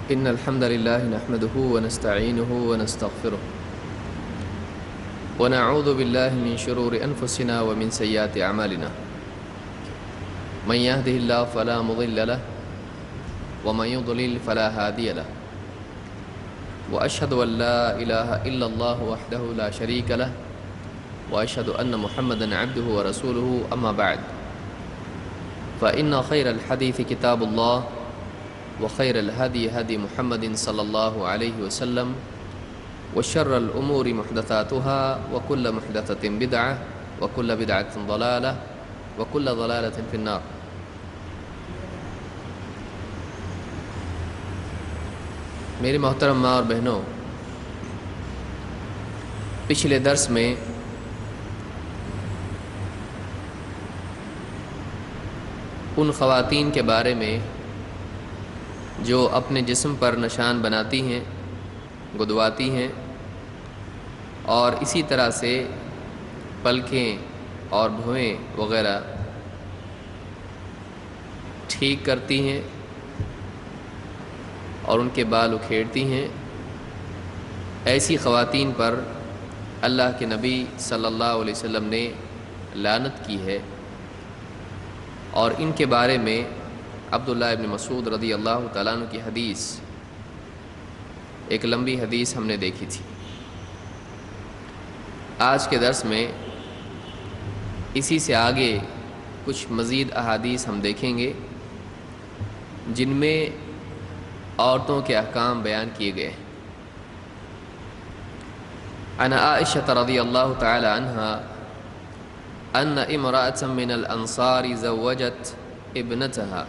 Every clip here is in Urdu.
إن الحمد لله نحمده ونستعينه ونستغفره ونعوذ بالله من شرور أنفسنا ومن سيئات أعمالنا من يهده الله فلا مضل له ومن يضلل فلا هادي له وأشهد أن لا إله إلا الله وحده لا شريك له وأشهد أن محمدا عبده ورسوله أما بعد فإن خير الحديث كتاب الله وخير الهدي هدي محمد صلى الله عليه وسلم وشر الأمور محدثاتها وكل محدثة بدعة وكل بدعة ضلالة وكل ضلالة في النار۔ میری محترم ماں اور بہنوں، پچھلے درس میں ان خواتین کے بارے میں جو اپنے جسم پر نشان بناتی ہیں، گدواتی ہیں اور اسی طرح سے پلکیں اور بھویں وغیرہ ٹھیک کرتی ہیں اور ان کے بال اکھیڑتی ہیں، ایسی خواتین پر اللہ کے نبی صلی اللہ علیہ وسلم نے لعنت کی ہے۔ اور ان کے بارے میں عبداللہ ابن مسعود رضی اللہ تعالیٰ عنہ کی حدیث، ایک لمبی حدیث ہم نے دیکھی تھی۔ آج کے درس میں اسی سے آگے کچھ مزید احادیث ہم دیکھیں گے جن میں عورتوں کے احکام بیان کیے گئے ہیں۔ عن عائشہ رضی اللہ تعالی عنہا ان امرأة من الانصار زوجت ابنتها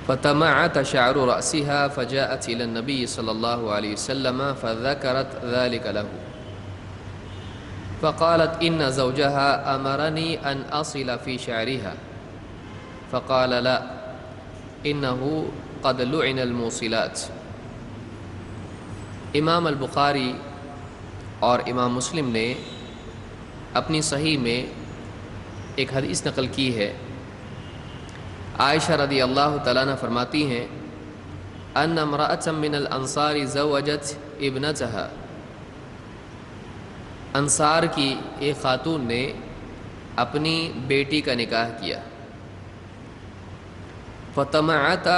فتمعت شعر رأسها فجاءت إلى النبي صلى الله عليه وسلم فذكرت ذلك له فقالت إن زوجها أمرني أن أصل في شعرها فقال لا إنه قد لعن الموصلات۔ امام البخاری اور امام مسلم نے اپنی صحیح میں ایک حدیث نقل کی ہے۔ عائشہ رضی اللہ تعالیٰ عنہ فرماتی ہیں ان امرأة من الانصار زوجت ابنتها، انصار کی ایک خاتون نے اپنی بیٹی کا نکاح کیا۔ فتمعت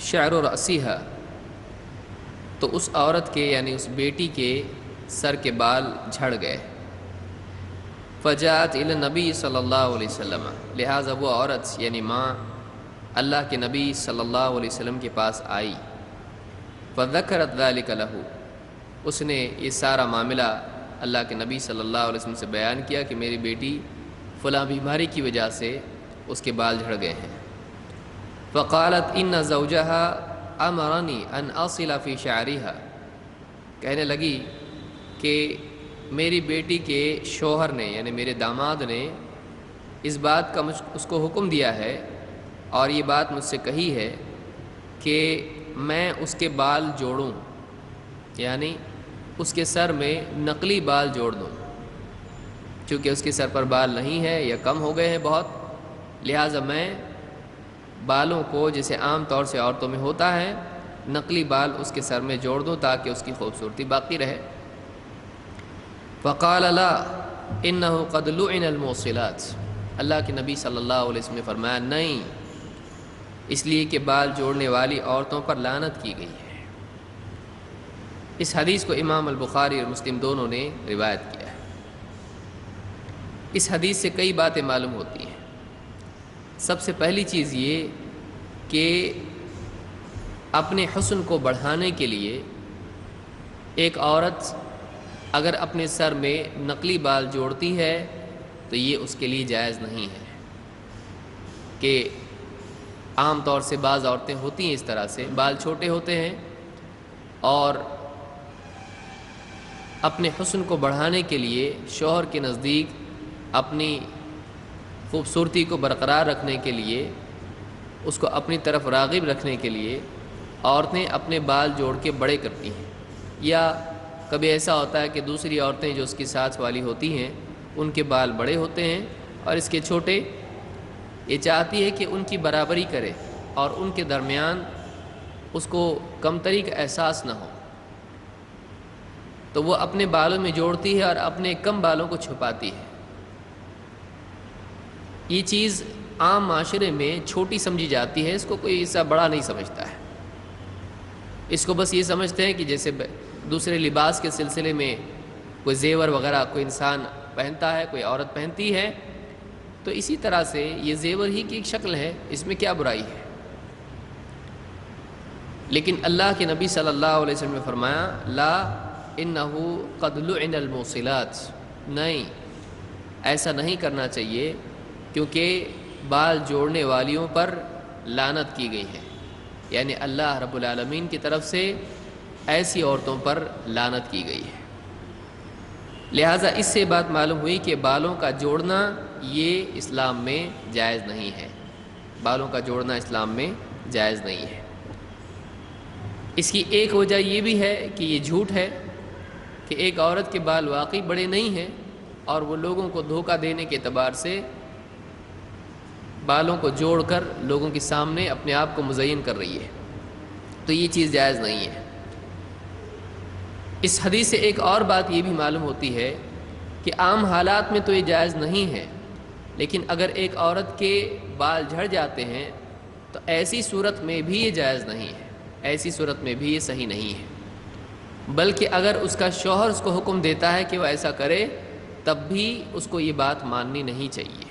شعر رأسها، تو اس عورت کے یعنی اس بیٹی کے سر کے بال جھڑ گئے۔ فجاءت الی النبی صلی اللہ علیہ وسلم، لہٰذا وہ عورت یعنی ماں اللہ کے نبی صلی اللہ علیہ وسلم کے پاس آئی۔ فذکرت ذلک لہ، اس نے یہ سارا معاملہ اللہ کے نبی صلی اللہ علیہ وسلم سے بیان کیا کہ میری بیٹی فلاں بیماری کی وجہ سے اس کے بال جھڑ گئے ہیں۔ فقالت ان زوجہا امرنی ان اصل فی شعرها، کہنے لگی کہ میری بیٹی کے شوہر نے یعنی میرے داماد نے اس بات کا اس کو حکم دیا ہے اور یہ بات مجھ سے کہی ہے کہ میں اس کے بال جوڑوں، یعنی اس کے سر میں نقلی بال جوڑ دوں، چونکہ اس کے سر پر بال نہیں ہے یا کم ہو گئے ہیں بہت، لہٰذا میں بالوں کو جیسے عام طور سے عورتوں میں ہوتا ہے نقلی بال اس کے سر میں جوڑ دوں تاکہ اس کی خوبصورتی باقی رہے۔ فقال لا انه قد لعن الموصلات، اللہ کے نبی صلی اللہ علیہ وسلم نے فرمایا نہیں، اس لیے کہ بال جوڑنے والی عورتوں پر لعنت کی گئی ہے۔ اس حدیث کو امام البخاری اور مسلم دونوں نے روایت کیا ہے۔ اس حدیث سے کئی باتیں معلوم ہوتی ہیں۔ سب سے پہلی چیز یہ کہ اپنے حسن کو بڑھانے کے لیے ایک عورت اگر اپنے سر میں نقلی بال جوڑتی ہے تو یہ اس کے لیے جائز نہیں ہے، کہ عام طور سے بعض عورتیں ہوتی ہیں اس طرح سے بال چھوٹے ہوتے ہیں اور اپنے حسن کو بڑھانے کے لیے شوہر کے نزدیک اپنی خوبصورتی کو برقرار رکھنے کے لیے، اس کو اپنی طرف راغب رکھنے کے لیے عورتیں اپنے بال جوڑ کے بڑے کرتی ہیں، یا کبھی ایسا ہوتا ہے کہ دوسری عورتیں جو اس کی ساتھ والی ہوتی ہیں ان کے بال بڑے ہوتے ہیں اور اس کے چھوٹے، یہ چاہتی ہے کہ ان کی برابری کرے اور ان کے درمیان اس کو کمتری کا احساس نہ ہو تو وہ اپنے بالوں میں جوڑتی ہے اور اپنے کم بالوں کو چھپاتی ہے۔ یہ چیز عام معاشرے میں چھوٹی سمجھی جاتی ہے، اس کو کوئی ایسا بڑا نہیں سمجھتا ہے، اس کو بس یہ سمجھتے ہیں کہ جیسے دوسرے لباس کے سلسلے میں کوئی زیور وغیرہ کوئی انسان پہنتا ہے، کوئی عورت پہنتی ہے، تو اسی طرح سے یہ زیور ہی کی ایک شکل ہے، اس میں کیا برائی ہے؟ لیکن اللہ کے نبی صلی اللہ علیہ وسلم نے فرمایا لا انہو قد لعن الموصلات، نہیں ایسا نہیں کرنا چاہیے کیونکہ بال جوڑنے والیوں پر لعنت کی گئی ہے، یعنی اللہ رب العالمین کی طرف سے ایسی عورتوں پر لعنت کی گئی ہے۔ لہٰذا اس سے بات معلوم ہوئی کہ بالوں کا جوڑنا یہ اسلام میں جائز نہیں ہے، بالوں کا جوڑنا اسلام میں جائز نہیں ہے۔ اس کی ایک وجہ یہ بھی ہے کہ یہ جھوٹ ہے کہ ایک عورت کے بال واقعی بڑے نہیں ہیں اور وہ لوگوں کو دھوکہ دینے کے اعتبار سے بالوں کو جوڑ کر لوگوں کے سامنے اپنے آپ کو مزین کر رہی ہے، تو یہ چیز جائز نہیں ہے۔ اس حدیث سے ایک اور بات یہ بھی معلوم ہوتی ہے کہ عام حالات میں تو یہ جائز نہیں ہے، لیکن اگر ایک عورت کے بال جھڑ جاتے ہیں تو ایسی صورت میں بھی یہ جائز نہیں ہے، ایسی صورت میں بھی یہ صحیح نہیں ہے، بلکہ اگر اس کا شوہر اس کو حکم دیتا ہے کہ وہ ایسا کرے تب بھی اس کو یہ بات ماننی نہیں چاہیے۔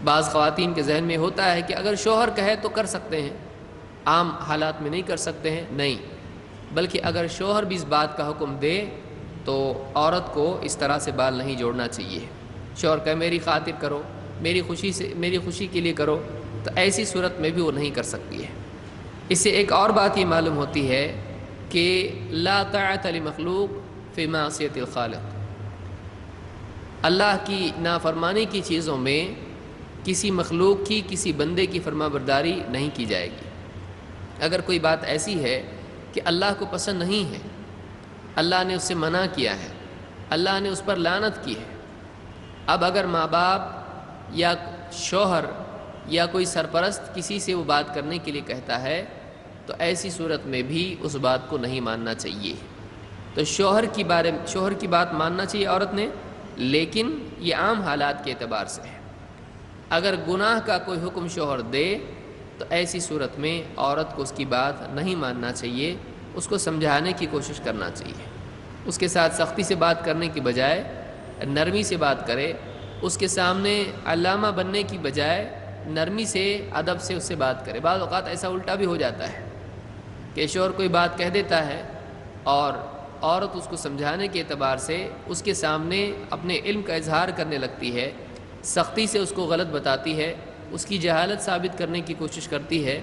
بعض خواتین کے ذہن میں ہوتا ہے کہ اگر شوہر کہے تو کر سکتے ہیں، عام حالات میں نہیں کر سکتے ہیں، نہیں، بلکہ اگر شوہر بھی اس بات کا حکم دے تو عورت کو اس طرح سے بال نہیں جوڑنا چاہیے۔ شوہر کہے میری خاطر کرو، میری خوشی کے لیے کرو، تو ایسی صورت میں بھی وہ نہیں کر سکتی ہے۔ اس سے ایک اور بات یہ معلوم ہوتی ہے کہ لا طاعت لمخلوق فی معصیت الخالق، اللہ کی نافرمانی کی چیزوں میں کسی مخلوق کی کسی بندے کی فرما برداری نہیں کی جائے گی۔ اگر کوئی بات ایسی ہے کہ اللہ کو پسند نہیں ہے، اللہ نے اس سے منع کیا ہے، اللہ نے اس پر لعنت کی ہے، اب اگر ماں باپ یا شوہر یا کوئی سرپرست کسی سے وہ بات کرنے کے لیے کہتا ہے تو ایسی صورت میں بھی اس بات کو نہیں ماننا چاہیے۔ تو شوہر کی بات ماننا چاہیے عورت نے، لیکن یہ عام حالات کے اعتبار سے ہے۔ اگر گناہ کا کوئی حکم شوہر دے تو ایسی صورت میں عورت کو اس کی بات نہیں ماننا چاہیے، اس کو سمجھانے کی کوشش کرنا چاہیے، اس کے ساتھ سختی سے بات کرنے کی بجائے نرمی سے بات کرے، اس کے سامنے علامہ بننے کی بجائے نرمی سے ادب سے اس سے بات کرے۔ بعض اوقات ایسا الٹا بھی ہو جاتا ہے کہ شوہر کوئی بات کہہ دیتا ہے اور عورت اس کو سمجھانے کے اعتبار سے اس کے سامنے اپنے علم کا اظہار کرنے لگتی ہے، سختی سے اس کو غلط بتاتی ہے، اس کی جہالت ثابت کرنے کی کوشش کرتی ہے،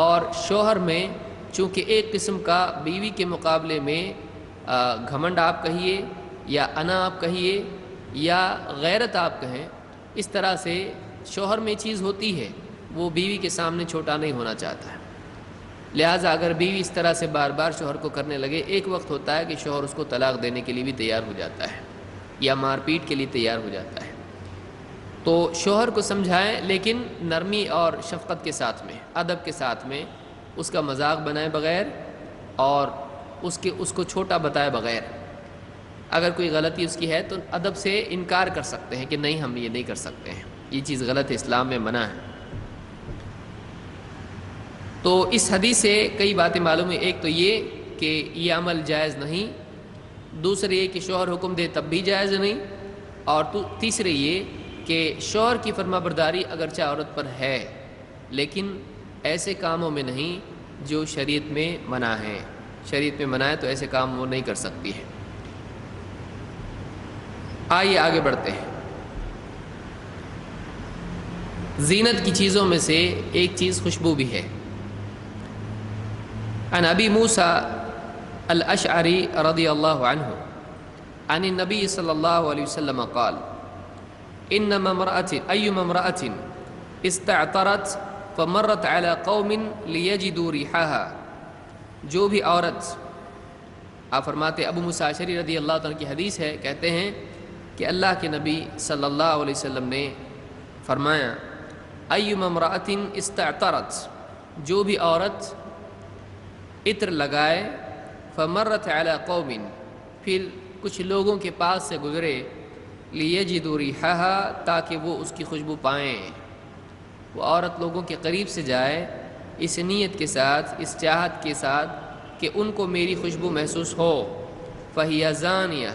اور شوہر میں چونکہ ایک قسم کا بیوی کے مقابلے میں گھمنڈ آپ کہیے یا انا آپ کہیے یا غیرت آپ کہیں، اس طرح سے شوہر میں چیز ہوتی ہے، وہ بیوی کے سامنے چھوٹا نہیں ہونا چاہتا ہے۔ لہٰذا اگر بیوی اس طرح سے بار بار شوہر کو کرنے لگے، ایک وقت ہوتا ہے کہ شوہر اس کو طلاق دینے کے لیے بھی تیار ہو جاتا ہے یا مار پیٹ کے لیے تیار ہو جاتا ہے۔ تو شوہر کو سمجھائیں، لیکن نرمی اور شفقت کے ساتھ میں، ادب کے ساتھ میں، اس کا مذاق بنائے بغیر اور اس کو چھوٹا بتائے بغیر۔ اگر کوئی غلطی اس کی ہے تو ادب سے انکار کر سکتے ہیں کہ نہیں، ہم یہ نہیں کر سکتے ہیں، یہ چیز غلط ہے، اسلام میں منع ہے۔ تو اس حدیث سے کئی باتیں معلوم ہیں۔ ایک تو یہ کہ یہ عمل جائز نہیں، دوسرے یہ کہ شوہر حکم دے تب بھی جائز نہیں، اور تیسرے یہ کہ شوہر کی فرما برداری اگرچہ عورت پر ہے لیکن ایسے کاموں میں نہیں جو شریعت میں منع ہے، شریعت میں منع ہے تو ایسے کام وہ نہیں کر سکتی ہے۔ آئیے آگے بڑھتے ہیں۔ زینت کی چیزوں میں سے ایک چیز خوشبو بھی ہے۔ عن ابی موسیٰ الاشعری رضی اللہ عنہ عن النبی صلی اللہ علیہ وسلم قال انما امرأة استعطرت فمرت على قوم لیجدوا ریحها، جو بھی عورت، آپ فرماتے ابو موسیٰ اشعری رضی اللہ عنہ کی حدیث ہے، کہتے ہیں کہ اللہ کے نبی صلی اللہ علیہ وسلم نے فرمایا ایما امرأۃ استعطرت، جو بھی عورت عطر لگائے، فمرت علی قوم، پھر کچھ لوگوں کے پاس سے گزرے، لیجدوا ریحھا، تاکہ وہ اس کی خوشبو پائیں، وہ عورت لوگوں کے قریب سے جائے اس نیت کے ساتھ، اس چاہت کے ساتھ کہ ان کو میری خوشبو محسوس ہو، فہی زانیہ،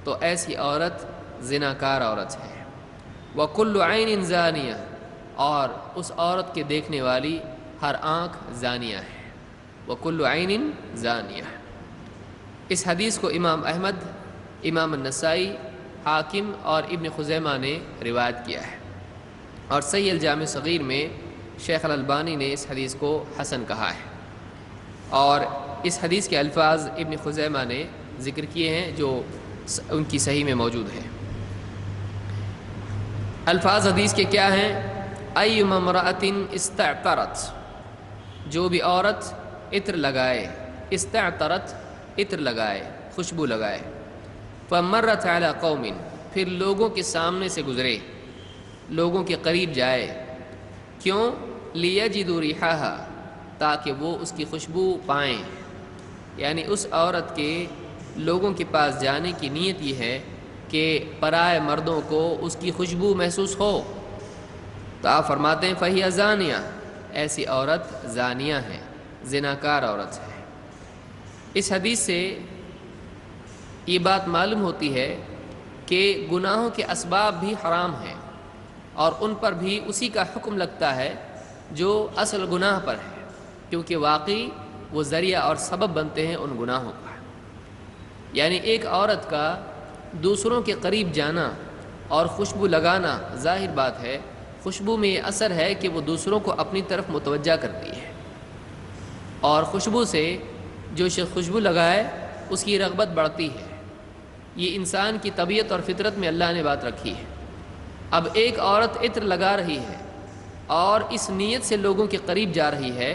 تو ایسی عورت زناکار عورت ہے، وکل عین زانیہ، اور اس عورت کے دیکھنے والی ہر آنکھ زانیہ ہے، وکل عین زانیہ۔ اس حدیث کو امام احمد، امام النسائی، حاکم اور ابن خزیمہ نے روایت کیا ہے، اور صحیح الجامع صغیر میں شیخ الالبانی نے اس حدیث کو حسن کہا ہے، اور اس حدیث کے الفاظ ابن خزیمہ نے ذکر کیے ہیں جو ان کی صحیح میں موجود ہے۔ الفاظ حدیث کے کیا ہیں؟ ایما امرأۃ استعطرت، جو بھی عورت عطر لگائے، استعطرت عطر لگائے، خوشبو لگائے، فمرت علی قوم، پھر لوگوں کے سامنے سے گزرے، لوگوں کے قریب جائے، کیوں؟ لیجدوا ریحھا، تاکہ وہ اس کی خوشبو پائیں، یعنی اس عورت کے لوگوں کے پاس جانے کی نیت یہ ہے کہ پرائے مردوں کو اس کی خوشبو محسوس ہو، تو آپ فرماتے ہیں فہی زانیہ، ایسی عورت زانیہ ہے، زناکار عورت ہے۔ اس حدیث سے یہ بات معلوم ہوتی ہے کہ گناہوں کے اسباب بھی حرام ہیں، اور ان پر بھی اسی کا حکم لگتا ہے جو اصل گناہ پر ہے، کیونکہ واقعی وہ ذریعہ اور سبب بنتے ہیں ان گناہوں کا۔ یعنی ایک عورت کا دوسروں کے قریب جانا اور خوشبو لگانا، ظاہر بات ہے خوشبو میں یہ اثر ہے کہ وہ دوسروں کو اپنی طرف متوجہ کرتی ہے، اور خوشبو سے جو شخص خوشبو لگائے اس کی رغبت بڑھتی ہے، یہ انسان کی طبیعت اور فطرت میں اللہ نے بات رکھی ہے۔ اب ایک عورت عطر لگا رہی ہے اور اس نیت سے لوگوں کے قریب جا رہی ہے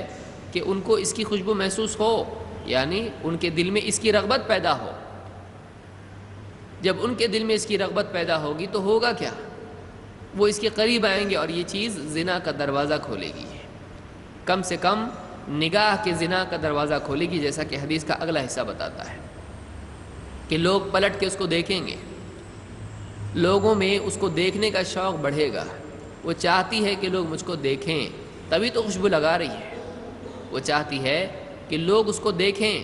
کہ ان کو اس کی خوشبو محسوس ہو، یعنی ان کے دل میں اس کی رغبت پیدا ہو۔ جب ان کے دل میں اس کی رغبت پیدا ہوگی تو ہوگا کیا؟ وہ اس کے قریب آئیں گے اور یہ چیز زنا کا دروازہ کھولے گی، کم سے کم نگاہ کے زنا کا دروازہ کھولے گی، جیسا کہ حدیث کا اگلا حصہ بتاتا ہے کہ لوگ پلٹ کے اس کو دیکھیں گے، لوگوں میں اس کو دیکھنے کا شوق بڑھے گا، وہ چاہتی ہے کہ لوگ مجھ کو دیکھیں، تبھی تو خوشبو لگا رہی ہے، وہ چاہتی ہے کہ لوگ اس کو دیکھیں،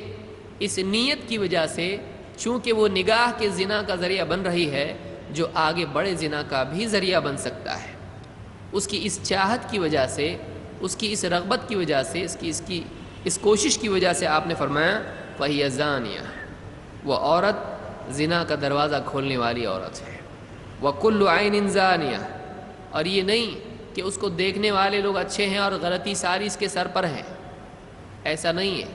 اس نیت کی وجہ سے، چونکہ وہ نگاہ کے زنا کا ذریعہ بن رہی ہے جو آگے بڑے زنا کا بھی ذریعہ بن سکتا ہے، اس کی اس چاہت کی وجہ سے، اس کی اس رغبت کی وجہ سے، اس کوشش کی وجہ سے آپ نے فرمایا فہی زانیہ، وہ عورت زنا کا دروازہ کھولنے والی عورت ہے، وکل عین زانیہ، اور یہ نہیں کہ اس کو دیکھنے والے لوگ اچھے ہیں اور غلطی ساری اس کے سر پر ہے، ایسا نہیں ہے۔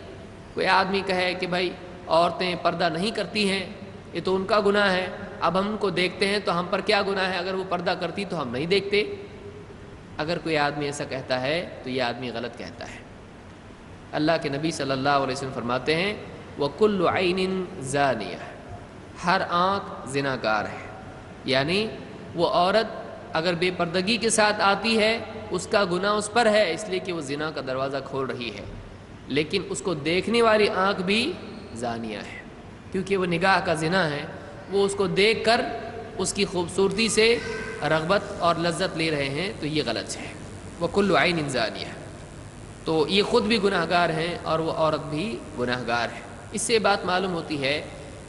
کوئی آدمی کہے کہ بھائی عورتیں پردہ نہیں کرتی ہیں، یہ تو ان کا گناہ ہے، اب ہم ان کو دیکھتے ہیں تو ہم پر کیا گناہ ہے، اگر وہ پردہ کرتی تو ہم نہیں دیکھتے۔ اگر کوئی آدمی ایسا کہتا ہے تو یہ آدمی غلط کہتا ہے۔ اللہ کے نبی صلی اللہ علیہ وسلم فرماتے ہیں وَكُلُّ عَيْنٍ زَانِيَةٍ، ہر آنکھ زناکار ہے، یعنی وہ عورت اگر بے پردگی کے ساتھ آتی ہے اس کا گناہ اس پر ہے، اس لیے کہ وہ زنا کا دروازہ کھول رہی ہے، لیکن اس کو دیکھنے والی آنکھ بھی زانیہ ہے، کیونکہ وہ نگاہ کا زنا ہے، وہ اس کو دیکھ کر اس کی خوبصورتی سے رغبت اور لذت لے رہے ہیں، تو یہ غلط ہے۔ وَكُلُّ عَيْنٍ زَانِيَةٍ، تو یہ خود بھی گناہ گار ہیں اور وہ عورت بھی گناہ گار ہے۔ اس سے بات معلوم ہوتی ہے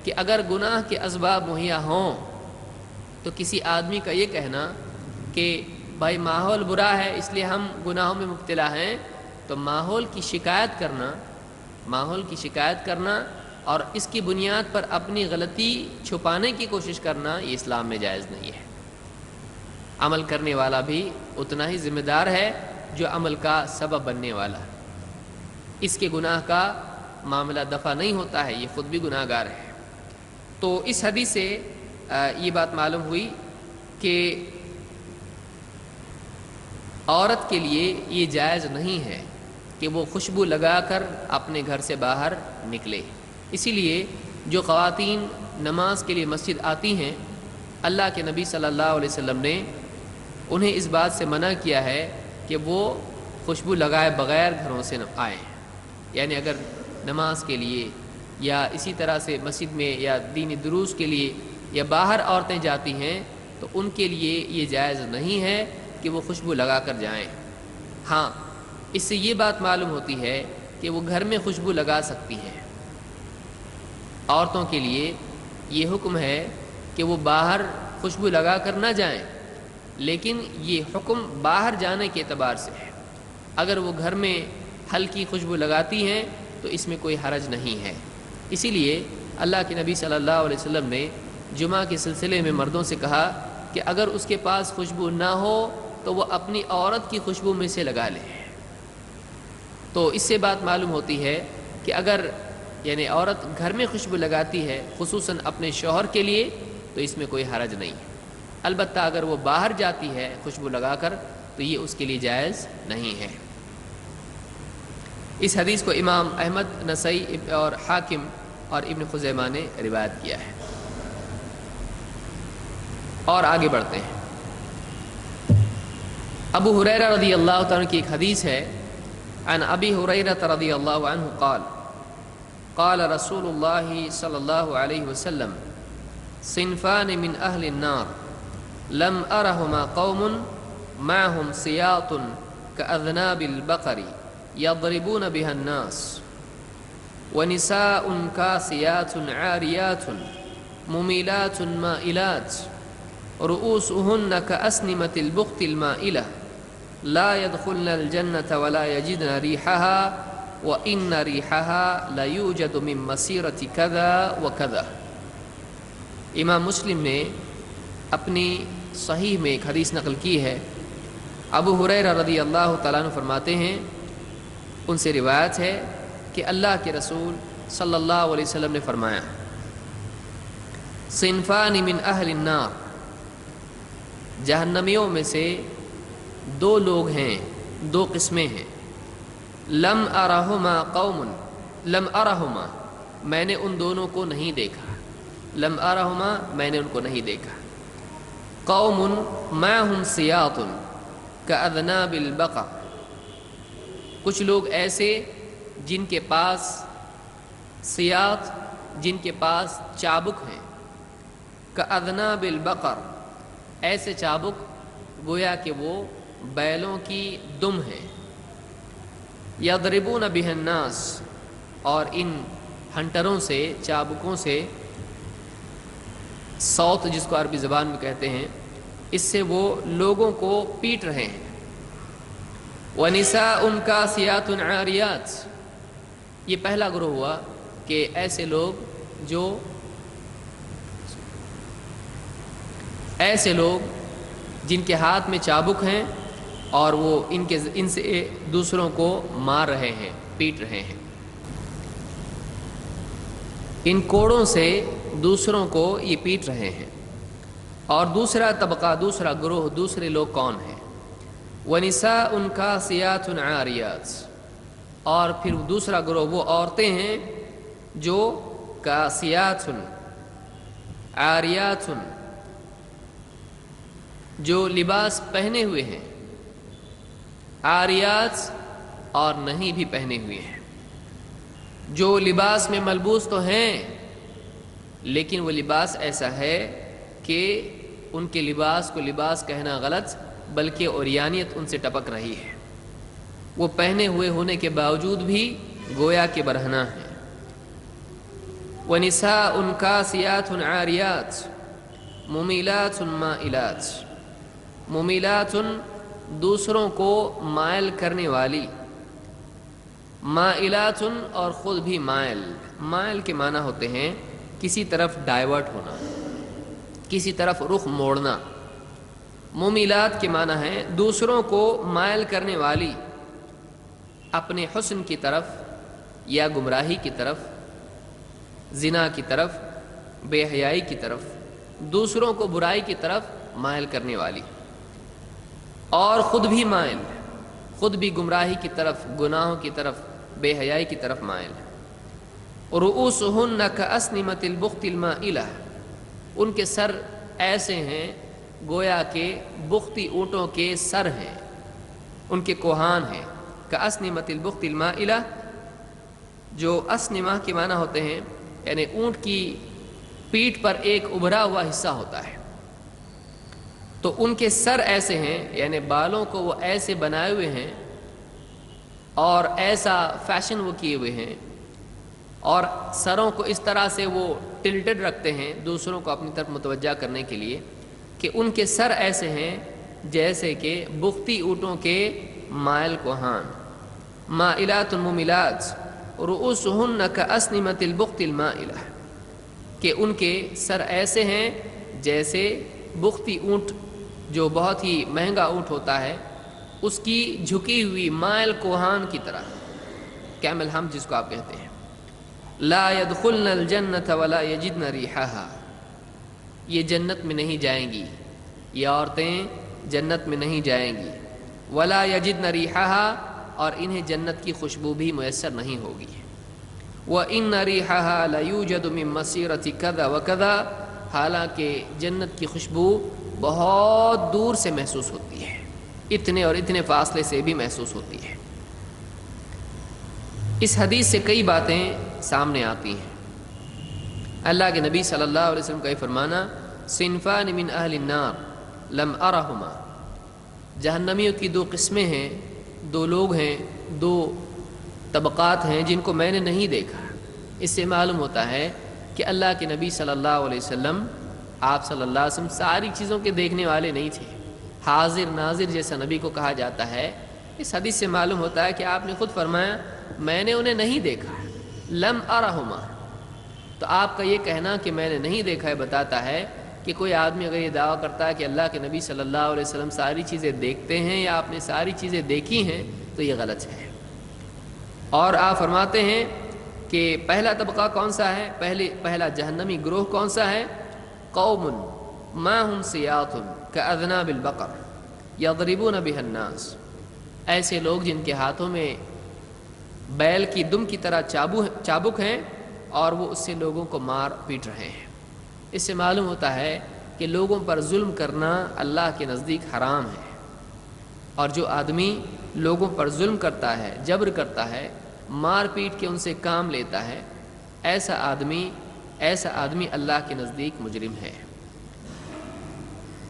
کہ اگر گناہ کے اسباب مہیا ہوں تو کسی آدمی کا یہ کہنا کہ بھائی ماحول برا ہے اس لیے ہم گناہوں میں مبتلا ہیں، تو ماحول کی شکایت کرنا اور اس کی بنیاد پر اپنی غلطی چھپانے کی کوشش کرنا یہ اسلام میں جائز نہیں ہے۔ عمل کرنے والا بھی اتنا ہی ذمہ دار ہے جو عمل کا سبب بننے والا، اس کے گناہ کا معاملہ دفع نہیں ہوتا ہے، یہ خود بھی گناہ گار ہے۔ تو اس حدیث سے یہ بات معلوم ہوئی کہ عورت کے لیے یہ جائز نہیں ہے کہ وہ خوشبو لگا کر اپنے گھر سے باہر نکلے۔ اسی لیے جو خواتین نماز کے لیے مسجد آتی ہیں، اللہ کے نبی صلی اللہ علیہ وسلم نے انہیں اس بات سے منع کیا ہے کہ وہ خوشبو لگائے بغیر گھروں سے آئیں. یعنی اگر نماز کے لیے یا اسی طرح سے مسجد میں یا دینی دروس کے لیے یا باہر عورتیں جاتی ہیں تو ان کے لیے یہ جائز نہیں ہے کہ وہ خوشبو لگا کر جائیں. ہاں، اس سے یہ بات معلوم ہوتی ہے کہ وہ گھر میں خوشبو لگا سکتی ہیں. عورتوں کے لیے یہ حکم ہے کہ وہ باہر خوشبو لگا کر نہ جائیں، لیکن یہ حکم باہر جانے کے اعتبار سے ہے. اگر وہ گھر میں ہلکی خوشبو لگاتی ہیں تو اس میں کوئی حرج نہیں ہے. اسی لیے اللہ کے نبی صلی اللہ علیہ وسلم نے جمعہ کے سلسلے میں مردوں سے کہا کہ اگر اس کے پاس خوشبو نہ ہو تو وہ اپنی عورت کی خوشبو میں سے لگا لے. تو اس سے بات معلوم ہوتی ہے کہ اگر یعنی عورت گھر میں خوشبو لگاتی ہے خصوصاً اپنے شوہر کے لیے تو اس میں کوئی حرج نہیں. البتہ اگر وہ باہر جاتی ہے خوشبو لگا کر تو یہ اس کے لیے جائز نہیں ہے. اس حدیث کو امام احمد، نسائی اور حاکم اور ابن خزیمہ نے روایت کیا ہے. اور آگے بڑھتے ہیں. ابو ہریرہ رضی اللہ تعالیٰ کی ایک حدیث ہے. عن ابی ہریرہ رضی اللہ عنہ قال قال رسول اللہ صلی اللہ علیہ وسلم صنفان من اہل النار لم ارہما قوم معهم سیاط کاذناب البقر يضربون بها الناس ونساء كاسيات عاريات مميلات مائلات رؤوسهن كأسنمة البخت المائلة لا يدخلن الجنة ولا يجدن ريحها وإن ريحها لا يوجد من مسيرة كذا وكذا. امام مسلم نے اپنی صحیح میں ایک حدیث نقل کی ہے. ابو ہریرہ رضی اللہ تعالیٰ عنہ فرماتے ہیں، ان سے روایت ہے کہ اللہ کے رسول صلی اللہ علیہ وسلم نے فرمایا صنفان من اہل النار، جہنمیوں میں سے دو لوگ ہیں، دو قسمیں ہیں. لم ارہما قوم، لم ارہما میں نے ان دونوں کو نہیں دیکھا. لم ارہما میں نے ان کو نہیں دیکھا. قوم معہم سیاط کاذناب البقر، کچھ لوگ ایسے جن کے پاس سیاط، جن کے پاس چابک ہیں. کاذناب البقر، ایسے چابک گویا کہ وہ بیلوں کی دم ہیں. یضربون بہ الناس، اور ان ہنٹروں سے، چابکوں سے، صوت جس کو عربی زبان میں کہتے ہیں، اس سے وہ لوگوں کو پیٹ رہے ہیں. وَنِسَاءٌ كَاسِيَاتٌ عَارِيَاتٌ، یہ پہلا گروہ ہوا کہ ایسے لوگ جن کے ہاتھ میں چابک ہیں اور وہ ان سے دوسروں کو مار رہے ہیں، پیٹ رہے ہیں. ان کوڑوں سے دوسروں کو یہ پیٹ رہے ہیں. اور دوسرا طبقہ، دوسرا گروہ، دوسرے لوگ کون ہیں؟ وَنِسَاءٌ كَاسِيَاتٌ عَارِيَاتٌ، اور پھر دوسرا گروہ وہ عورتیں ہیں جو کاسیات عاریات، جو لباس پہنے ہوئے ہیں، عاریات اور نہیں بھی پہنے ہوئے ہیں. جو لباس میں ملبوس تو ہیں لیکن وہ لباس ایسا ہے کہ ان کے لباس کو لباس کہنا غلط، بلکہ عریانیت ان سے ٹپک رہی ہے. وہ پہنے ہوئے ہونے کے باوجود بھی گویا کہ برہنہ ہیں. وَنِسَاءٌ كَاسِيَاتٌ عَارِيَاتٌ مُمِيلَاتٌ مَائِلَاتٌ، ممیلات دوسروں کو مائل کرنے والی، مائلات اور خود بھی مائل. مائل کے معنی ہوتے ہیں کسی طرف ڈائیورٹ ہونا، کسی طرف رخ موڑنا. ممیلات کے معنی ہے دوسروں کو مائل کرنے والی، اپنے حسن کی طرف یا گمراہی کی طرف، زنا کی طرف، بے حیائی کی طرف، دوسروں کو برائی کی طرف مائل کرنے والی، اور خود بھی مائل، خود بھی گمراہی کی طرف، گناہوں کی طرف، بے حیائی کی طرف مائل. رؤوسہن کأسنمۃ البخت المائلہ، ان کے سر ایسے ہیں گویا کہ بختی اونٹوں کے سر ہیں، ان کے کوہان ہیں۔ کأسنمۃ البخت المائلہ، جو اسنمہ کے معنی ہوتے ہیں یعنی اونٹ کی پیٹھ پر ایک ابھرا ہوا حصہ ہوتا ہے، تو ان کے سر ایسے ہیں، یعنی بالوں کو وہ ایسے بنائے ہوئے ہیں اور ایسا فیشن وہ کیے ہوئے ہیں، اور سروں کو اس طرح سے وہ ٹلٹڈ رکھتے ہیں دوسروں کو اپنی طرف متوجہ کرنے کے لیے کہ ان کے سر ایسے ہیں جیسے کہ بختی اونٹوں کے مائل کوہان۔ مائلات مملات رؤوسہن کأسنمۃ البخت المائلہ، کہ ان کے سر ایسے ہیں جیسے بختی اونٹ جو بہت ہی مہنگا اونٹ ہوتا ہے اس کی جھکی ہوئی مائل کوہان کی طرح، کیمل ہم جس کو آپ کہتے ہیں۔ لا يدخلن الجنۃ ولا یجدن ریحھا، یہ جنت میں نہیں جائیں گی، یہ عورتیں جنت میں نہیں جائیں گی۔ ولا یجدن ریحھا، اور انہیں جنت کی خوشبو بھی میسر نہیں ہوگی۔ وَإِنَّ رِيحَهَا لَيُوجَدُ مِن مَّسِيرَةِ كَذَا وَكَذَا، حالانکہ جنت کی خوشبو بہت دور سے محسوس ہوتی ہے، اتنے اور اتنے فاصلے سے بھی محسوس ہوتی ہے۔ اس حدیث سے کئی باتیں سامنے آتی ہیں۔ اللہ کے نبی صلی اللہ علیہ وسلم کا یہ فرمانا، صنفان من اہل النار لم ارہما، جہنمیوں کی دو قسمیں ہیں، دو لوگ ہیں، دو طبقات ہیں جن کو میں نے نہیں دیکھا۔ اس سے معلوم ہوتا ہے کہ اللہ کے نبی صلی اللہ علیہ وسلم، آپ صلی اللہ علیہ وسلم ساری چیزوں کے دیکھنے والے نہیں تھے، حاضر ناظر جیسا نبی کو کہا جاتا ہے۔ اس حدیث سے معلوم ہوتا ہے کہ آپ نے خود فرمایا میں نے انہیں نہیں دیکھا، لم ارہما، تو آپ کا یہ کہنا کہ میں نے نہیں دیکھا ہے بتاتا ہے کہ کوئی آدمی اگر یہ دعویٰ کرتا ہے کہ اللہ کے نبی صلی اللہ علیہ وسلم ساری چیزیں دیکھتے ہیں یا آپ نے ساری چیزیں دیکھی ہیں تو یہ غلط ہے۔ اور آپ فرماتے ہیں کہ پہلا طبقہ کون سا ہے، پہلا جہنمی گروہ کون سا ہے؟ قوم معهم سیاط کاذناب البقر یضربون بها الناس، ایسے لوگ جن کے ہاتھوں میں بیل کی دم کی طرح چابک ہیں اور وہ اس سے لوگوں کو مار پیٹ رہے ہیں۔ اس سے معلوم ہوتا ہے کہ لوگوں پر ظلم کرنا اللہ کے نزدیک حرام ہے، اور جو آدمی لوگوں پر ظلم کرتا ہے، جبر کرتا ہے، مار پیٹ کے ان سے کام لیتا ہے، ایسا آدمی اللہ کے نزدیک مجرم ہے۔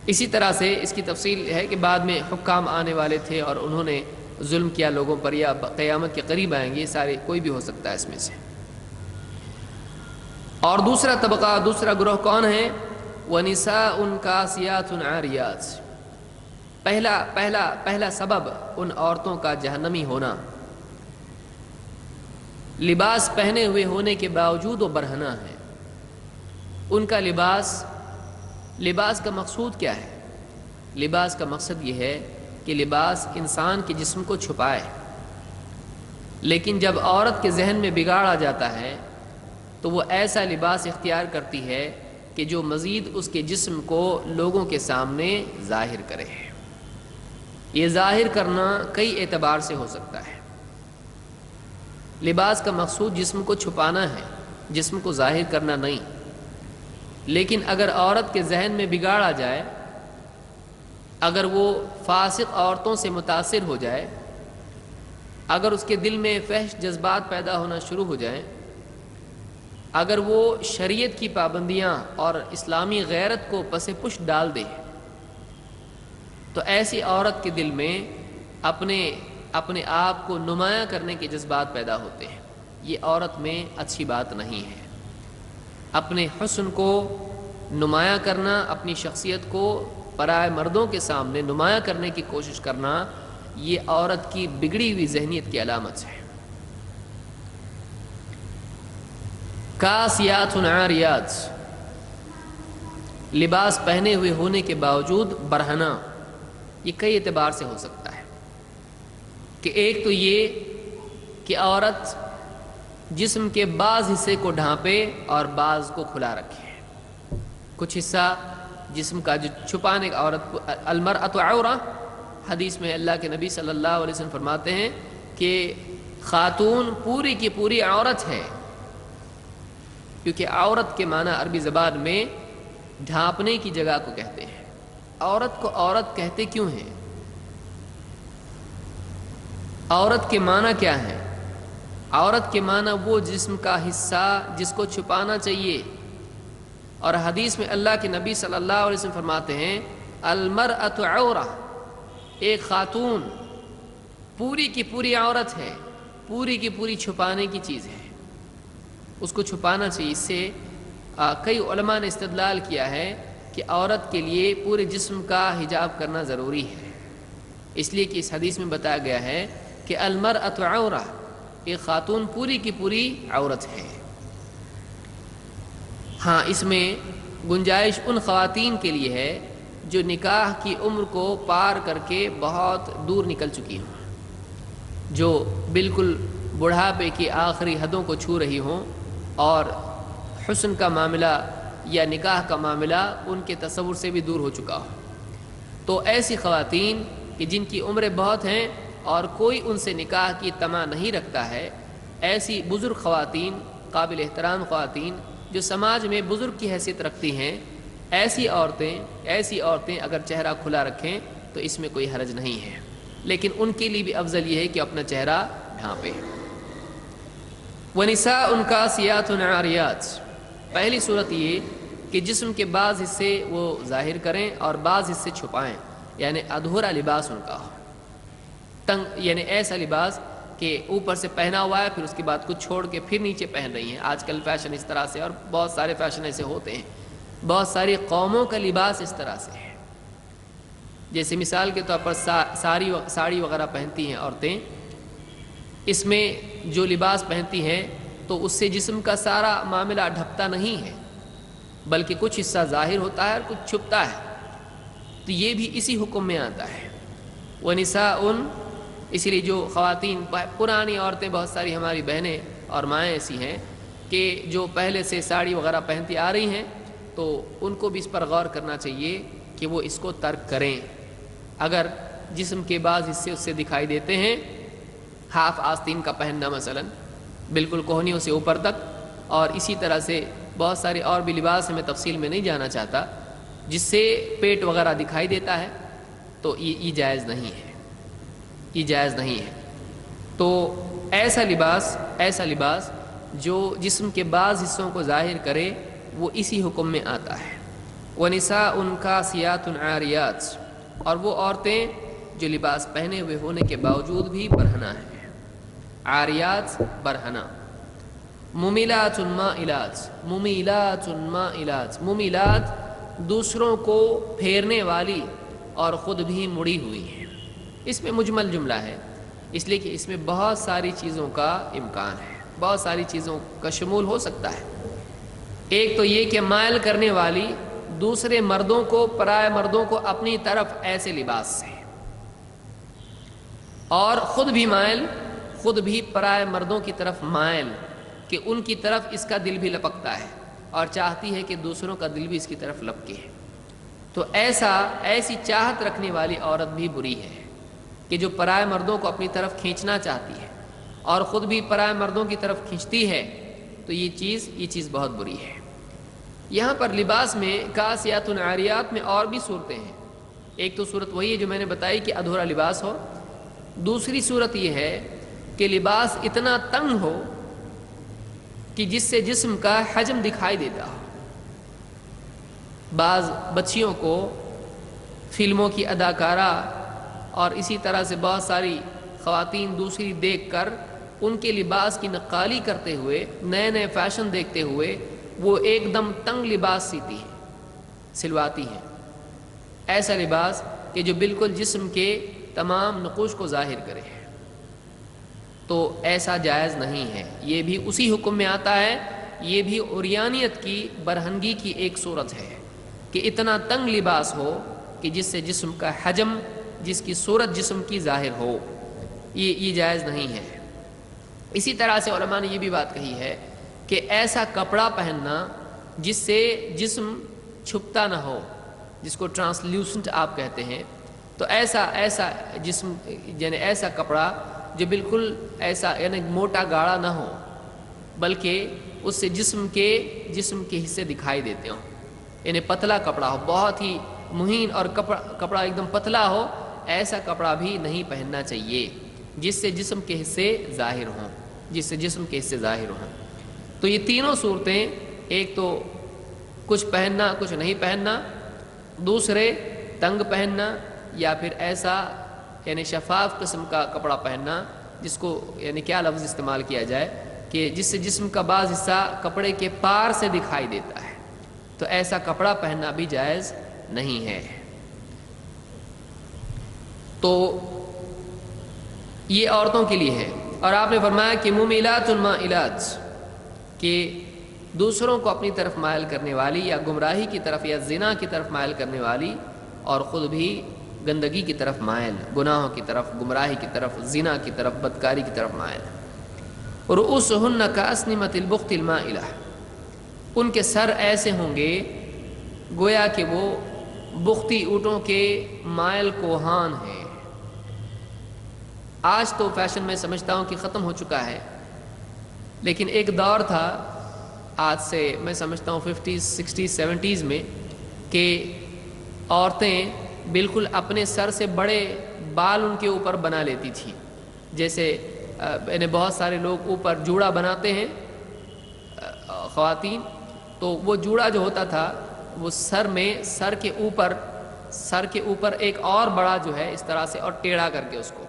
اسی طرح سے اس کی تفصیل ہے کہ بعد میں حکام آنے والے تھے اور انہوں نے ظلم کیا لوگوں پر، یا قیامت کے قریب آئیں گے، یہ سارے کوئی بھی ہو سکتا ہے اس میں سے۔ اور دوسرا طبقہ، دوسرا گروہ کون ہے؟ وَنِسَاءٌ كَاسِيَاتٌ عَارِيَاتٌ، پہلا سبب ان عورتوں کا جہنمی ہونا، لباس پہنے ہوئے ہونے کے باوجود وہ برہنہ ہے۔ ان کا لباس کا مقصود کیا ہے؟ لباس کا مقصد یہ ہے کہ لباس انسان کے جسم کو چھپائے، لیکن جب عورت کے ذہن میں بگاڑ آ جاتا ہے تو وہ ایسا لباس اختیار کرتی ہے کہ جو مزید اس کے جسم کو لوگوں کے سامنے ظاہر کرے۔ یہ ظاہر کرنا کئی اعتبار سے ہو سکتا ہے۔ لباس کا مقصود جسم کو چھپانا ہے، جسم کو ظاہر کرنا نہیں، لیکن اگر عورت کے ذہن میں بگاڑ آ جائے، اگر وہ فاسق عورتوں سے متاثر ہو جائے، اگر اس کے دل میں فحش جذبات پیدا ہونا شروع ہو جائیں، اگر وہ شریعت کی پابندیاں اور اسلامی غیرت کو پس پش ڈال دے، تو ایسی عورت کے دل میں اپنے آپ کو نمایاں کرنے کے جذبات پیدا ہوتے ہیں۔ یہ عورت میں اچھی بات نہیں ہے۔ اپنے حسن کو نمایاں کرنا، اپنی شخصیت کو پرائے مردوں کے سامنے نمایاں کرنے کی کوشش کرنا، یہ عورت کی بگڑی ہوئی ذہنیت کی علامت ہے۔ کاسیات عاریات، لباس پہنے ہوئے ہونے کے باوجود برہنہ، یہ کئی اعتبار سے ہو سکتا ہے کہ ایک تو یہ کہ عورت جسم کے بعض حصے کو ڈھانپے اور بعض کو کھلا رکھے، کچھ حصہ جسم کا جو چھپانے کا، عورت المرأۃ عورہ، حدیث میں اللہ کے نبی صلی اللہ علیہ وسلم فرماتے ہیں کہ خاتون پوری کی پوری عورت ہے، کیونکہ عورت کے معنی عربی زبان میں ڈھانپنے کی جگہ کو کہتے ہیں۔ عورت کو عورت کہتے کیوں ہیں؟ عورت کے معنی کیا ہے؟ عورت کے معنی وہ جسم کا حصہ جس کو چھپانا چاہیے، اور حدیث میں اللہ کے نبی صلی اللہ علیہ وسلم فرماتے ہیں المرأۃ عورہ، ایک خاتون پوری کی پوری عورت ہے، پوری کی پوری چھپانے کی چیز ہے، اس کو چھپانا چاہیے۔ اس سے کئی علماء نے استدلال کیا ہے کہ عورت کے لیے پورے جسم کا حجاب کرنا ضروری ہے، اس لیے کہ اس حدیث میں بتایا گیا ہے کہ المرأۃ عورہ، ایک خاتون پوری کی پوری عورت ہے۔ ہاں، اس میں گنجائش ان خواتین کے لیے ہے جو نکاح کی عمر کو پار کر کے بہت دور نکل چکی ہوں، جو بالکل بڑھاپے کی آخری حدوں کو چھو رہی ہوں اور حسن کا معاملہ یا نکاح کا معاملہ ان کے تصور سے بھی دور ہو چکا ہو۔ تو ایسی خواتین کہ جن کی عمریں بہت ہیں اور کوئی ان سے نکاح کی طمع نہیں رکھتا ہے، ایسی بزرگ خواتین، قابل احترام خواتین جو سماج میں بزرگ کی حیثیت رکھتی ہیں، ایسی عورتیں اگر چہرہ کھلا رکھیں تو اس میں کوئی حرج نہیں ہے، لیکن ان کے لیے بھی افضل یہ ہے کہ اپنا چہرہ ڈھانپے۔ وَنِسَاءٌ كَاسِيَاتٌ عَارِيَاتٌ، پہلی صورت یہ کہ جسم کے بعض حصے وہ ظاہر کریں اور بعض حصے چھپائیں، یعنی ادھورا لباس ان کا ہو، تنگ، یعنی ایسا لباس کہ اوپر سے پہنا ہوا ہے پھر اس کے بعد کچھ چھوڑ کے پھر نیچے پہن رہی ہیں۔ آج کل فیشن اس طرح سے، اور بہت سارے فیشن ایسے ہوتے ہیں، بہت ساری قوموں کا لباس اس طرح سے ہے۔ جیسے مثال کے طور پر ساڑی وغیرہ پہنتی ہیں عورتیں، اس میں جو لباس پہنتی ہیں تو اس سے جسم کا سارا معاملہ ڈھکتا نہیں ہے، بلکہ کچھ حصہ ظاہر ہوتا ہے اور کچھ چھپتا ہے، تو یہ بھی اسی حکم میں آتا ہے۔ وَنِسَاءٌ، اسی لیے جو خواتین، پرانی عورتیں، بہت ساری ہماری بہنیں اور مائیں ایسی ہیں کہ جو پہلے سے ساڑی وغیرہ پہنتی آ رہی ہیں، تو ان کو بھی اس پر غور کرنا چاہیے کہ وہ اس کو ترک کریں۔ اگر جسم کے بعض حصے اس سے دکھائی دیتے ہیں، ہاف آستین کا پہننا مثلا بالکل کوہنیوں سے اوپر تک، اور اسی طرح سے بہت سارے اور بھی لباس ہیں، میں تفصیل میں نہیں جانا چاہتا، جس سے پیٹ وغیرہ دکھائی دیتا ہے، تو یہ جائز نہیں ہے، یہ جائز نہیں ہے۔ تو ایسا لباس جو جسم کے بعض حصوں کو ظاہر کرے وہ اسی حکم میں آتا ہے۔ وَنِسَاءٌ كَاسِيَاتٌ عَارِيَاتٌ، اور وہ عورتیں جو لباس پہنے ہوئے ہونے کے باوجود بھی برہنہ ہیں، عاریات برہنہ۔ ممیلات ممیلات دوسروں کو پھیرنے والی اور خود بھی مڑی ہوئی ہیں۔ اس میں مجمل جملہ ہے، اس لیے کہ اس میں بہت ساری چیزوں کا امکان ہے، بہت ساری چیزوں کا شمول ہو سکتا ہے۔ ایک تو یہ کہ مائل کرنے والی دوسرے مردوں کو، پرائے مردوں کو اپنی طرف ایسے لباس سے، اور خود بھی پرائے مردوں کی طرف مائل، کہ ان کی طرف اس کا دل بھی لپکتا ہے اور چاہتی ہے کہ دوسروں کا دل بھی اس کی طرف لپکے۔ تو ایسی چاہت رکھنے والی عورت بھی بری ہے کہ جو پرائے مردوں کو اپنی طرف کھینچنا چاہتی ہے اور خود بھی پرائے مردوں کی طرف کھینچتی ہے، تو یہ چیز بہت بری ہے۔ یہاں پر لباس میں کاسیات عاریات میں اور بھی صورتیں ہیں۔ ایک تو صورت وہی ہے جو میں نے بتائی کہ ادھورا لباس ہو، دوسری صورت یہ ہے کہ لباس اتنا تنگ ہو کہ جس سے جسم کا حجم دکھائی دیتا ہو۔ بعض بچیوں کو فلموں کی اداکارہ اور اسی طرح سے بہت ساری خواتین دوسری دیکھ کر ان کے لباس کی نقالی کرتے ہوئے، نئے فیشن دیکھتے ہوئے وہ ایک دم تنگ لباس سلواتی ہیں، ایسا لباس کہ جو بالکل جسم کے تمام نقوش کو ظاہر کرے، تو ایسا جائز نہیں ہے۔ یہ بھی اسی حکم میں آتا ہے، یہ بھی عریانیت کی، برہنگی کی ایک صورت ہے کہ اتنا تنگ لباس ہو کہ جس سے جسم کا حجم، جس کی صورت جسم کی ظاہر ہو، یہ جائز نہیں ہے۔ اسی طرح سے علماء نے یہ بھی بات کہی ہے کہ ایسا کپڑا پہننا جس سے جسم چھپتا نہ ہو، جس کو ٹرانسلیوسنٹ آپ کہتے ہیں، تو ایسا جسم، یعنی ایسا کپڑا جو بالکل ایسا، یعنی موٹا گاڑا نہ ہو، بلکہ اس سے جسم کے حصے دکھائی دیتے ہوں، یعنی پتلا کپڑا ہو، بہت ہی مہین اور کپڑا ایک دم پتلا ہو، ایسا کپڑا بھی نہیں پہننا چاہیے جس سے جسم کے حصے ظاہر ہوں، تو یہ تینوں صورتیں، ایک تو کچھ پہننا کچھ نہیں پہننا، دوسرے تنگ پہننا، یا پھر ایسا یعنی شفاف قسم کا کپڑا پہننا جس کو یعنی کیا لفظ استعمال کیا جائے کہ جس سے جسم کا بعض حصہ کپڑے کے پار سے دکھائی دیتا ہے، تو ایسا کپڑا پہننا بھی جائز نہیں ہے۔ تو یہ عورتوں کے لیے ہے۔ اور آپ نے فرمایا کہ ممیلات مائلات، کہ دوسروں کو اپنی طرف مائل کرنے والی یا گمراہی کی طرف یا زنا کی طرف مائل کرنے والی، اور خود بھی گندگی کی طرف مائل، گناہوں کی طرف، گمراہی کی طرف، زنا کی طرف، بدکاری کی طرف مائل۔ رؤوسہن کاسنمۃ البخت المائلہ، ان کے سر ایسے ہوں گے گویا کہ وہ بختی اونٹوں کے مائل کوہان ہیں۔ آج تو فیشن میں سمجھتا ہوں کہ ختم ہو چکا ہے، لیکن ایک دور تھا آج سے میں سمجھتا ہوں 50s 60s 70s میں کہ عورتیں بالکل اپنے سر سے بڑے بال ان کے اوپر بنا لیتی تھی، جیسے یعنی بہت سارے لوگ اوپر جوڑا بناتے ہیں خواتین، تو وہ جوڑا جو ہوتا تھا وہ سر کے اوپر ایک اور بڑا جو ہے اس طرح سے اور ٹیڑھا کر کے اس کو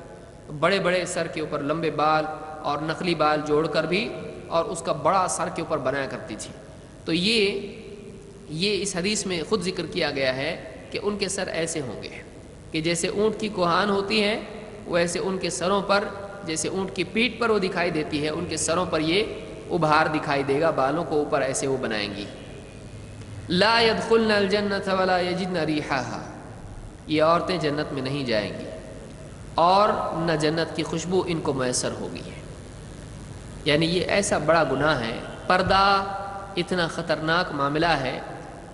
بڑے بڑے سر کے اوپر لمبے بال اور نقلی بال جوڑ کر بھی اور اس کا بڑا سر کے اوپر بنایا کرتی تھی۔ تو یہ اس حدیث میں خود ذکر کیا گیا ہے کہ ان کے سر ایسے ہوں گے کہ جیسے اونٹ کی کوہان ہوتی ہے ویسے ان کے سروں پر، جیسے اونٹ کی پیٹھ پر وہ دکھائی دیتی ہے، ان کے سروں پر یہ ابھار دکھائی دے گا، بالوں کو اوپر ایسے وہ بنائیں گی۔ لا يدخلن الجنۃ ولا یجدن ریحھا، یہ عورتیں جنت میں نہیں جائیں گی اور نہ جنت کی خوشبو ان کو میسر ہوگی۔ یعنی یہ ایسا بڑا گناہ ہے، پردہ اتنا خطرناک معاملہ ہے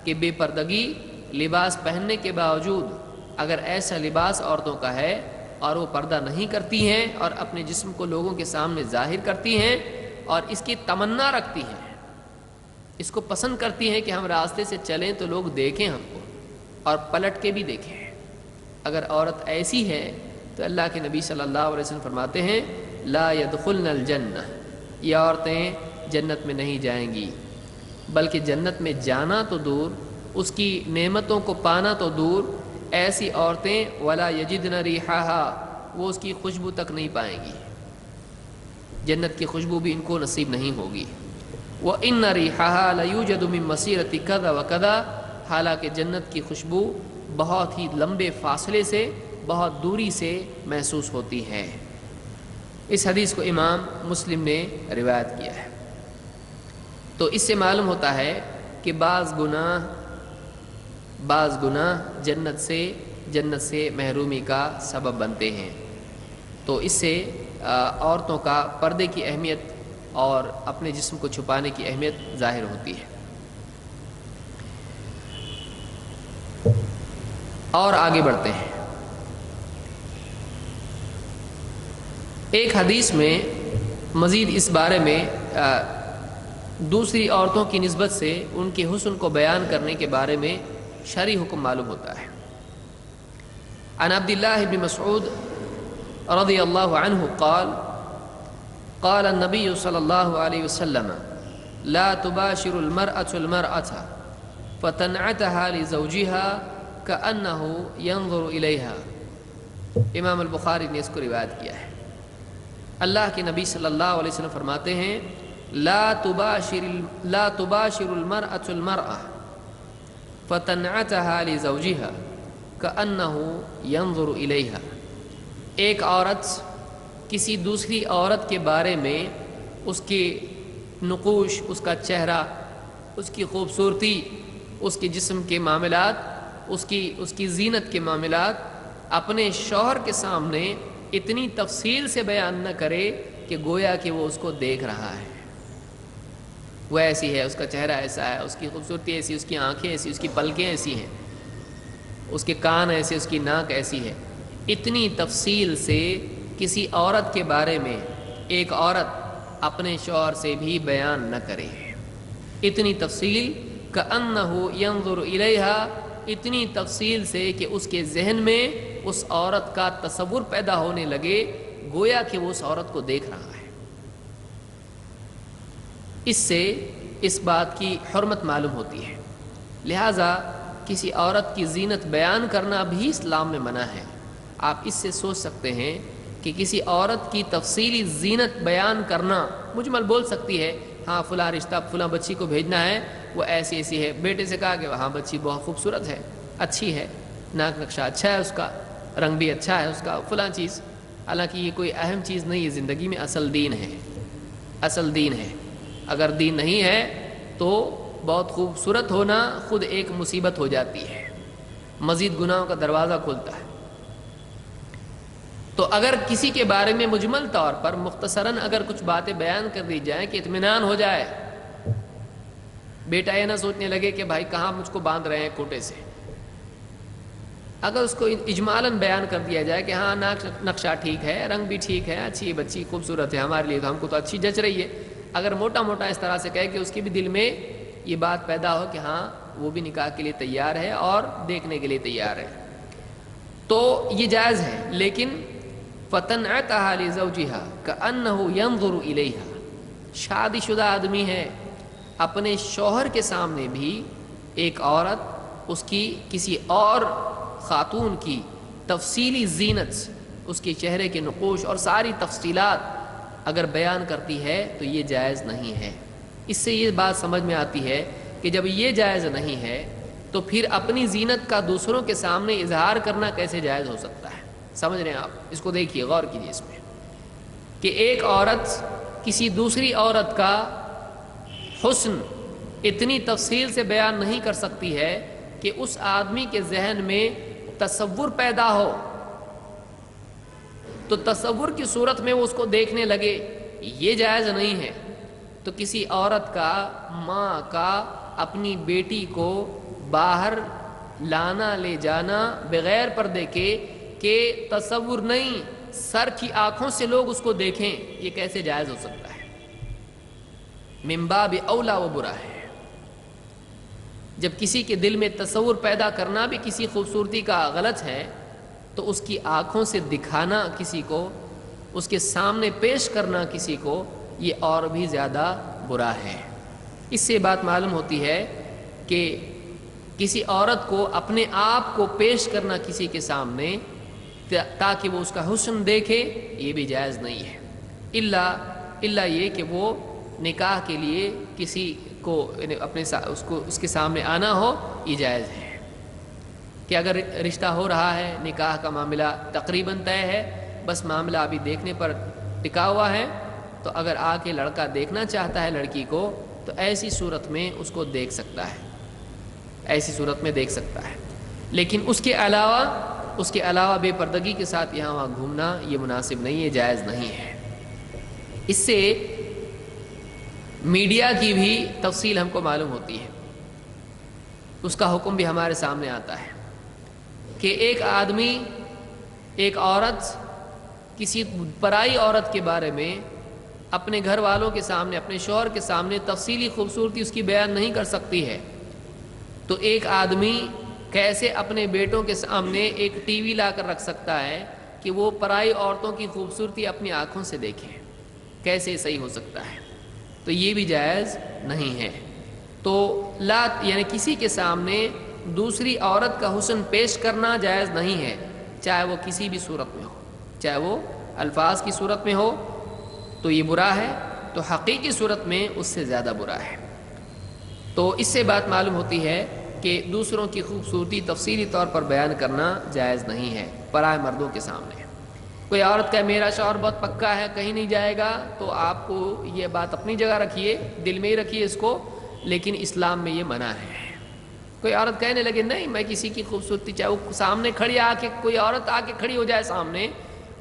کہ بے پردگی لباس پہننے کے باوجود اگر ایسا لباس عورتوں کا ہے اور وہ پردہ نہیں کرتی ہیں اور اپنے جسم کو لوگوں کے سامنے ظاہر کرتی ہیں اور اس کی تمنا رکھتی ہیں، اس کو پسند کرتی ہیں کہ ہم راستے سے چلیں تو لوگ دیکھیں ہم کو اور پلٹ کے بھی دیکھیں، اگر عورت ایسی ہے تو اللہ کے نبی صلی اللہ علیہ وسلم فرماتے ہیں لا يدخلن الجنہ، یہ عورتیں جنت میں نہیں جائیں گی، بلکہ جنت میں جانا تو دور، اس کی نعمتوں کو پانا تو دور، ایسی عورتیں ولا یجدن ریحھا، وہ اس کی خوشبو تک نہیں پائیں گی، جنت کی خوشبو بھی ان کو نصیب نہیں ہوگی۔ وَإِنَّ رِيحَهَا لَيُوجَدُ مِن مَّسِيرَةِ كَذَا وَكَذَا، حالانکہ جنت کی خوشبو بہت ہی لمبے فاصلے سے، بہت دوری سے محسوس ہوتی ہے۔ اس حدیث کو امام مسلم نے روایت کیا ہے۔ تو اس سے معلوم ہوتا ہے کہ بعض گناہ جنت سے محرومی کا سبب بنتے ہیں، تو اس سے عورتوں کا پردے کی اہمیت اور اپنے جسم کو چھپانے کی اہمیت ظاہر ہوتی ہے۔ اور آگے بڑھتے ہیں۔ ایک حدیث میں مزید اس بارے میں دوسری عورتوں کی نسبت سے ان کے حسن کو بیان کرنے کے بارے میں شرعی حکم معلوم ہوتا ہے۔ عن عبد اللہ بن مسعود رضی اللہ عنہ قال قال النبی صلی اللہ علیہ وسلم لا تباشر المرأة المرأة فتنعتها لزوجها كأنه ينظر إليها، امام البخاری نے اس کو روایت کیا ہے۔ اللہ کے نبی صلی اللہ علیہ وسلم فرماتے ہیں لا تباشر المرأة المرأة فتنعتها لزوجها كأنه ينظر إليها، ایک عورت کسی دوسری عورت کے بارے میں اس کے نقوش، اس کا چہرہ، اس کی خوبصورتی، اس کے جسم کے معاملات، اس کی زینت کے معاملات اپنے شوہر کے سامنے اتنی تفصیل سے بیان نہ کرے کہ گویا کہ وہ اس کو دیکھ رہا ہے، وہ ایسی ہے، اس کا چہرہ ایسا ہے، اس کی خوبصورتی ایسی، اس کی آنکھیں ایسی، اس کی پلکیں ایسی ہیں، اس کے کان ایسے، اس کی ناک ایسی ہے، اتنی تفصیل سے کسی عورت کے بارے میں ایک عورت اپنے شوہر سے بھی بیان نہ کرے، اتنی تفصیل کأنہ ینظر الیہا، اتنی تفصیل سے کہ اس کے ذہن میں اس عورت کا تصور پیدا ہونے لگے، گویا کہ وہ اس عورت کو دیکھ رہا ہے۔ اس سے اس بات کی حرمت معلوم ہوتی ہے۔ لہٰذا کسی عورت کی زینت بیان کرنا بھی اسلام میں منع ہے۔ آپ اس سے سوچ سکتے ہیں کہ کسی عورت کی تفصیلی زینت بیان کرنا، مجمل بول سکتی ہے ہاں فلاں رشتہ فلاں بچی کو بھیجنا ہے، وہ ایسی ایسی ہے، بیٹے سے کہا کہ ہاں بچی بہت خوبصورت ہے، اچھی ہے، ناک نقشہ اچھا ہے، اس کا رنگ بھی اچھا ہے، اس کا فلاں چیز۔ حالانکہ یہ کوئی اہم چیز نہیں ہے زندگی میں، اصل دین ہے، اصل دین ہے۔ اگر دین نہیں ہے تو بہت خوبصورت ہونا خود ایک مصیبت ہو جاتی ہے، مزید گناہوں کا دروازہ کھلتا ہے۔ تو اگر کسی کے بارے میں مجمل طور پر مختصراً اگر کچھ باتیں بیان کر دی جائیں کہ اطمینان ہو جائے، بیٹا یہ نہ سوچنے لگے کہ بھائی کہاں مجھ کو باندھ رہے ہیں کوٹے سے، اگر اس کو اجمالاً بیان کر دیا جائے کہ ہاں نقشہ ٹھیک ہے، رنگ بھی ٹھیک ہے، اچھی بچی خوبصورت ہے، ہمارے لیے تو ہم کو تو اچھی جچ رہی ہے، اگر موٹا موٹا اس طرح سے کہے کہ اس کے بھی دل میں یہ بات پیدا ہو کہ ہاں وہ بھی نکاح کے لیے تیار ہے اور دیکھنے کے لیے تیار ہے، تو یہ جائز ہے۔ لیکن فَتَنْعَتَهَا لِزَوْجِهَا كَأَنَّهُ يَنْظُرُ إِلَيْهَا، شادی شدہ آدمی ہے، اپنے شوہر کے سامنے بھی ایک عورت اس کی کسی اور خاتون کی تفصیلی زینت، اس کے چہرے کے نقوش اور ساری تفصیلات اگر بیان کرتی ہے تو یہ جائز نہیں ہے۔ اس سے یہ بات سمجھ میں آتی ہے کہ جب یہ جائز نہیں ہے تو پھر اپنی زینت کا دوسروں کے سامنے اظہار کرنا کیسے جائز ہو سکتا ہے؟ سمجھ رہے ہیں آپ؟ اس کو دیکھیے، غور کیجیے اس میں کہ ایک عورت کسی دوسری عورت کا حسن اتنی تفصیل سے بیان نہیں کر سکتی ہے کہ اس آدمی کے ذہن میں تصور پیدا ہو، تو تصور کی صورت میں وہ اس کو دیکھنے لگے، یہ جائز نہیں ہے۔ تو کسی عورت کا، ماں کا اپنی بیٹی کو باہر لانا لے جانا بغیر پردے کے کہ تصور نہیں، سر کی آنکھوں سے لوگ اس کو دیکھیں، یہ کیسے جائز ہو سکتا ہے؟ من باب اولا وہ برا ہے۔ جب کسی کے دل میں تصور پیدا کرنا بھی کسی خوبصورتی کا غلط ہے تو اس کی آنکھوں سے دکھانا کسی کو، اس کے سامنے پیش کرنا کسی کو، یہ اور بھی زیادہ برا ہے۔ اس سے بات معلوم ہوتی ہے کہ کسی عورت کو اپنے آپ کو پیش کرنا کسی کے سامنے تاکہ وہ اس کا حسن دیکھے، یہ بھی جائز نہیں ہے، الا یہ کہ وہ نکاح کے لیے کسی کو اپنے اس کے سامنے آنا ہو، یہ جائز ہے۔ کہ اگر رشتہ ہو رہا ہے، نکاح کا معاملہ تقریباً طے ہے، بس معاملہ ابھی دیکھنے پر ٹکا ہوا ہے، تو اگر آ کے لڑکا دیکھنا چاہتا ہے لڑکی کو تو ایسی صورت میں اس کو دیکھ سکتا ہے، ایسی صورت میں دیکھ سکتا ہے۔ لیکن اس کے علاوہ بے پردگی کے ساتھ یہاں وہاں گھومنا یہ مناسب نہیں ہے، جائز نہیں ہے۔ اس سے میڈیا کی بھی تفصیل ہم کو معلوم ہوتی ہے، اس کا حکم بھی ہمارے سامنے آتا ہے کہ ایک آدمی، ایک عورت کسی پرائی عورت کے بارے میں اپنے گھر والوں کے سامنے، اپنے شوہر کے سامنے تفصیلی خوبصورتی اس کی بیان نہیں کر سکتی ہے، تو ایک آدمی کیسے اپنے بیٹوں کے سامنے ایک ٹی وی لا کر رکھ سکتا ہے کہ وہ پرائی عورتوں کی خوبصورتی اپنی آنکھوں سے دیکھیں؟ کیسے صحیح ہو سکتا ہے؟ تو یہ بھی جائز نہیں ہے۔ تو یعنی کسی کے سامنے دوسری عورت کا حسن پیش کرنا جائز نہیں ہے، چاہے وہ کسی بھی صورت میں ہو، چاہے وہ الفاظ کی صورت میں ہو تو یہ برا ہے، تو حقیقی صورت میں اس سے زیادہ برا ہے۔ تو اس سے بات معلوم ہوتی ہے کہ دوسروں کی خوبصورتی تفصیلی طور پر بیان کرنا جائز نہیں ہے پرائے مردوں کے سامنے۔ کوئی عورت کہے میرا شوہر بہت پکا ہے، کہیں نہیں جائے گا، تو آپ کو یہ بات اپنی جگہ رکھیے، دل میں ہی رکھیے اس کو، لیکن اسلام میں یہ منع ہے۔ کوئی عورت کہنے لگے نہیں میں کسی کی خوبصورتی، چاہے وہ سامنے کھڑی آ کے، کوئی عورت آ کے کھڑی ہو جائے سامنے،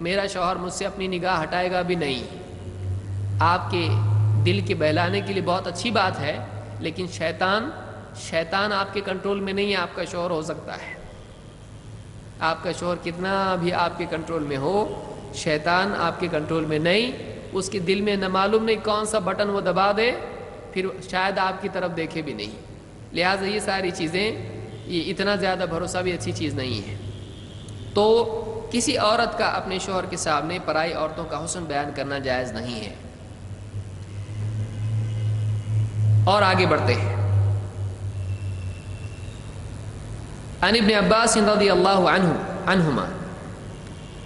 میرا شوہر مجھ سے اپنی نگاہ ہٹائے گا بھی نہیں۔ آپ کے دل کے بہلانے کے لیے بہت اچھی بات ہے، لیکن شیطان آپ کے کنٹرول میں نہیں ہے، آپ کا شوہر ہو سکتا ہے۔ آپ کا شوہر کتنا بھی آپ کے کنٹرول میں ہو، شیطان آپ کے کنٹرول میں نہیں، اس کے دل میں نہ معلوم نہیں کون سا بٹن وہ دبا دے، پھر شاید آپ کی طرف دیکھے بھی نہیں۔ لہٰذا یہ ساری چیزیں یہ اتنا زیادہ بھروسہ بھی اچھی چیز نہیں ہے۔ تو کسی عورت کا اپنے شوہر کے سامنے پرائی عورتوں کا حسن بیان کرنا جائز نہیں ہے۔ اور آگے بڑھتے ہیں۔ عن ابن عباس رضی اللہ عنہما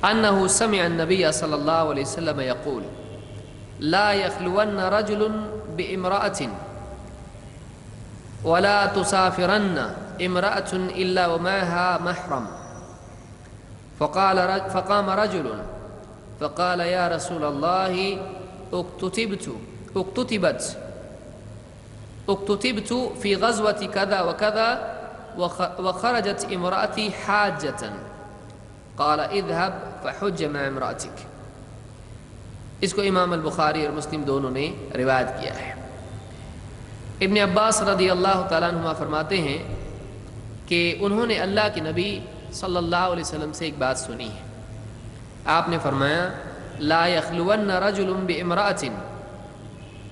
انہ سمع النبی صلی اللہ علیہ وسلم یقول لا يخلون رجل بامرأة ولا تسافرن امرأة الا ومعها محرم فقام رجل فقال يا رسول الله اكتتبت في غزوة كذا وكذا وخرجت امرأتي حاجة قال اذهب فحج مع امرأتك۔ اس کو امام البخاری اور مسلم دونوں نے روایت کیا ہے۔ ابن عباس رضی اللہ تعالیٰ عنہما فرماتے ہیں کہ انہوں نے اللہ کے نبی صلی اللہ علیہ وسلم سے ایک بات سنی ہے۔ آپ نے فرمایا لا یخلون رجل بامرأة،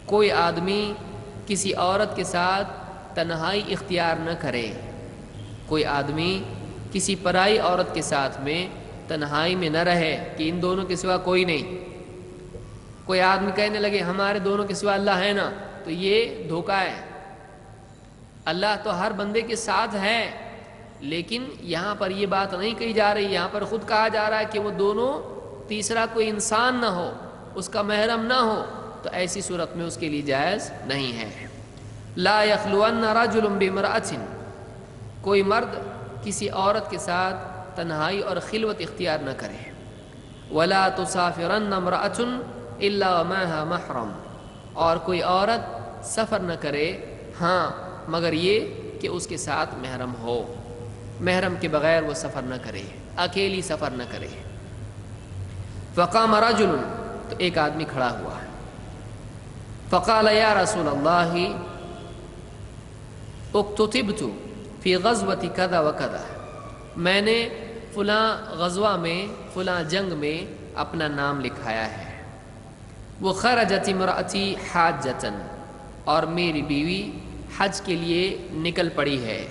کوئی آدمی کسی عورت کے ساتھ تنہائی اختیار نہ کرے، کوئی آدمی کسی پرائی عورت کے ساتھ میں تنہائی میں نہ رہے کہ ان دونوں کے سوا کوئی نہیں۔ کوئی آدمی کہنے لگے ہمارے دونوں کے سوا اللہ ہے نا، تو یہ دھوکہ ہے۔ اللہ تو ہر بندے کے ساتھ ہے، لیکن یہاں پر یہ بات نہیں کہی جا رہی، یہاں پر خود کہا جا رہا ہے کہ وہ دونوں تیسرا کوئی انسان نہ ہو، اس کا محرم نہ ہو، تو ایسی صورت میں اس کے لیے جائز نہیں ہے۔ لا یخلون رجل بامرأة، کوئی مرد کسی عورت کے ساتھ تنہائی اور خلوت اختیار نہ کرے۔ ولا تسافرن امرأة الا ومعها محرم، اور کوئی عورت سفر نہ کرے ہاں مگر یہ کہ اس کے ساتھ محرم ہو، محرم کے بغیر وہ سفر نہ کرے، اکیلی سفر نہ کرے۔ فقام رجل، تو ایک آدمی کھڑا ہوا، فقال یا رسول اللہ اکتتبت فی غزوة کذا وکذا، میں نے فلاں غزوہ میں فلاں جنگ میں اپنا نام لکھایا ہے۔ وخرجت امرأتی حاجۃ، اور میری بیوی حج کے لیے نکل پڑی ہے۔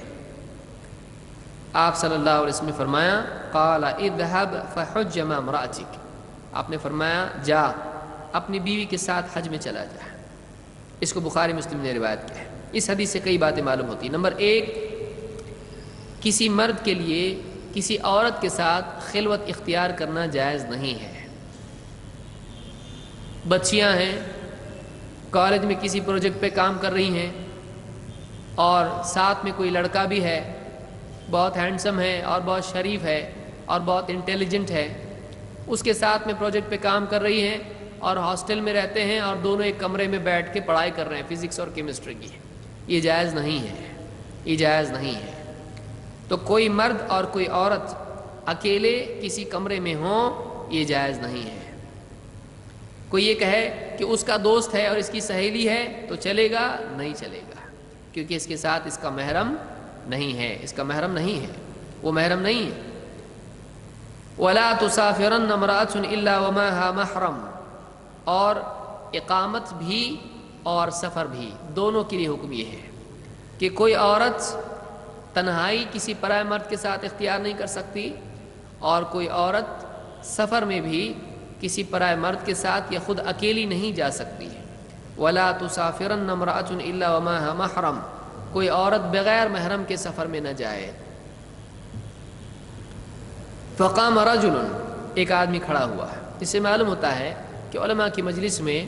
آپ صلی اللہ علیہ وسلم نے فرمایا قال اذهب فحج مع امرأتک، آپ نے فرمایا جا اپنی بیوی کے ساتھ حج میں چلا جا۔ اس کو بخاری مسلم نے روایت کیا ہے۔ اس حدیث سے کئی باتیں معلوم ہوتی ہیں۔ نمبر ایک، کسی مرد کے لیے کسی عورت کے ساتھ خلوت اختیار کرنا جائز نہیں ہے۔ بچیاں ہیں، کالج میں کسی پروجیکٹ پہ کام کر رہی ہیں، اور ساتھ میں کوئی لڑکا بھی ہے، بہت ہینڈسم ہے اور بہت شریف ہے اور بہت انٹیلیجنٹ ہے، اس کے ساتھ میں پروجیکٹ پہ کام کر رہی ہیں اور ہاسٹل میں رہتے ہیں اور دونوں ایک کمرے میں بیٹھ کے پڑھائی کر رہے ہیں فزکس اور کیمسٹری کی۔ یہ جائز نہیں ہے، یہ جائز نہیں ہے۔ تو کوئی مرد اور کوئی عورت اکیلے کسی کمرے میں ہوں، یہ جائز نہیں ہے۔ کوئی یہ کہے کہ اس کا دوست ہے اور اس کی سہیلی ہے تو چلے گا، نہیں چلے گا، کیونکہ اس کے ساتھ اس کا محرم نہیں ہے، اس کا محرم نہیں ہے، وہ محرم نہیں ہے۔ وَلَا تُسَافِرَنَّ امْرَأَةٌ إِلَّا وَمَعَهَا مَحْرَمٌ، اور اقامت بھی اور سفر بھی دونوں کے لیے حکم یہ ہے کہ کوئی عورت تنہائی کسی پرائے مرد کے ساتھ اختیار نہیں کر سکتی، اور کوئی عورت سفر میں بھی کسی پرائے مرد کے ساتھ یا خود اکیلی نہیں جا سکتی۔ وَلَا تُسَافِرَنَّ امْرَأَةٌ إِلَّا وَمَعَهَا مَحْرَمٌ، کوئی عورت بغیر محرم کے سفر میں نہ جائے۔ فقام رجل، ایک آدمی کھڑا ہوا ہے۔ اس سے معلوم ہوتا ہے کہ علماء کی مجلس میں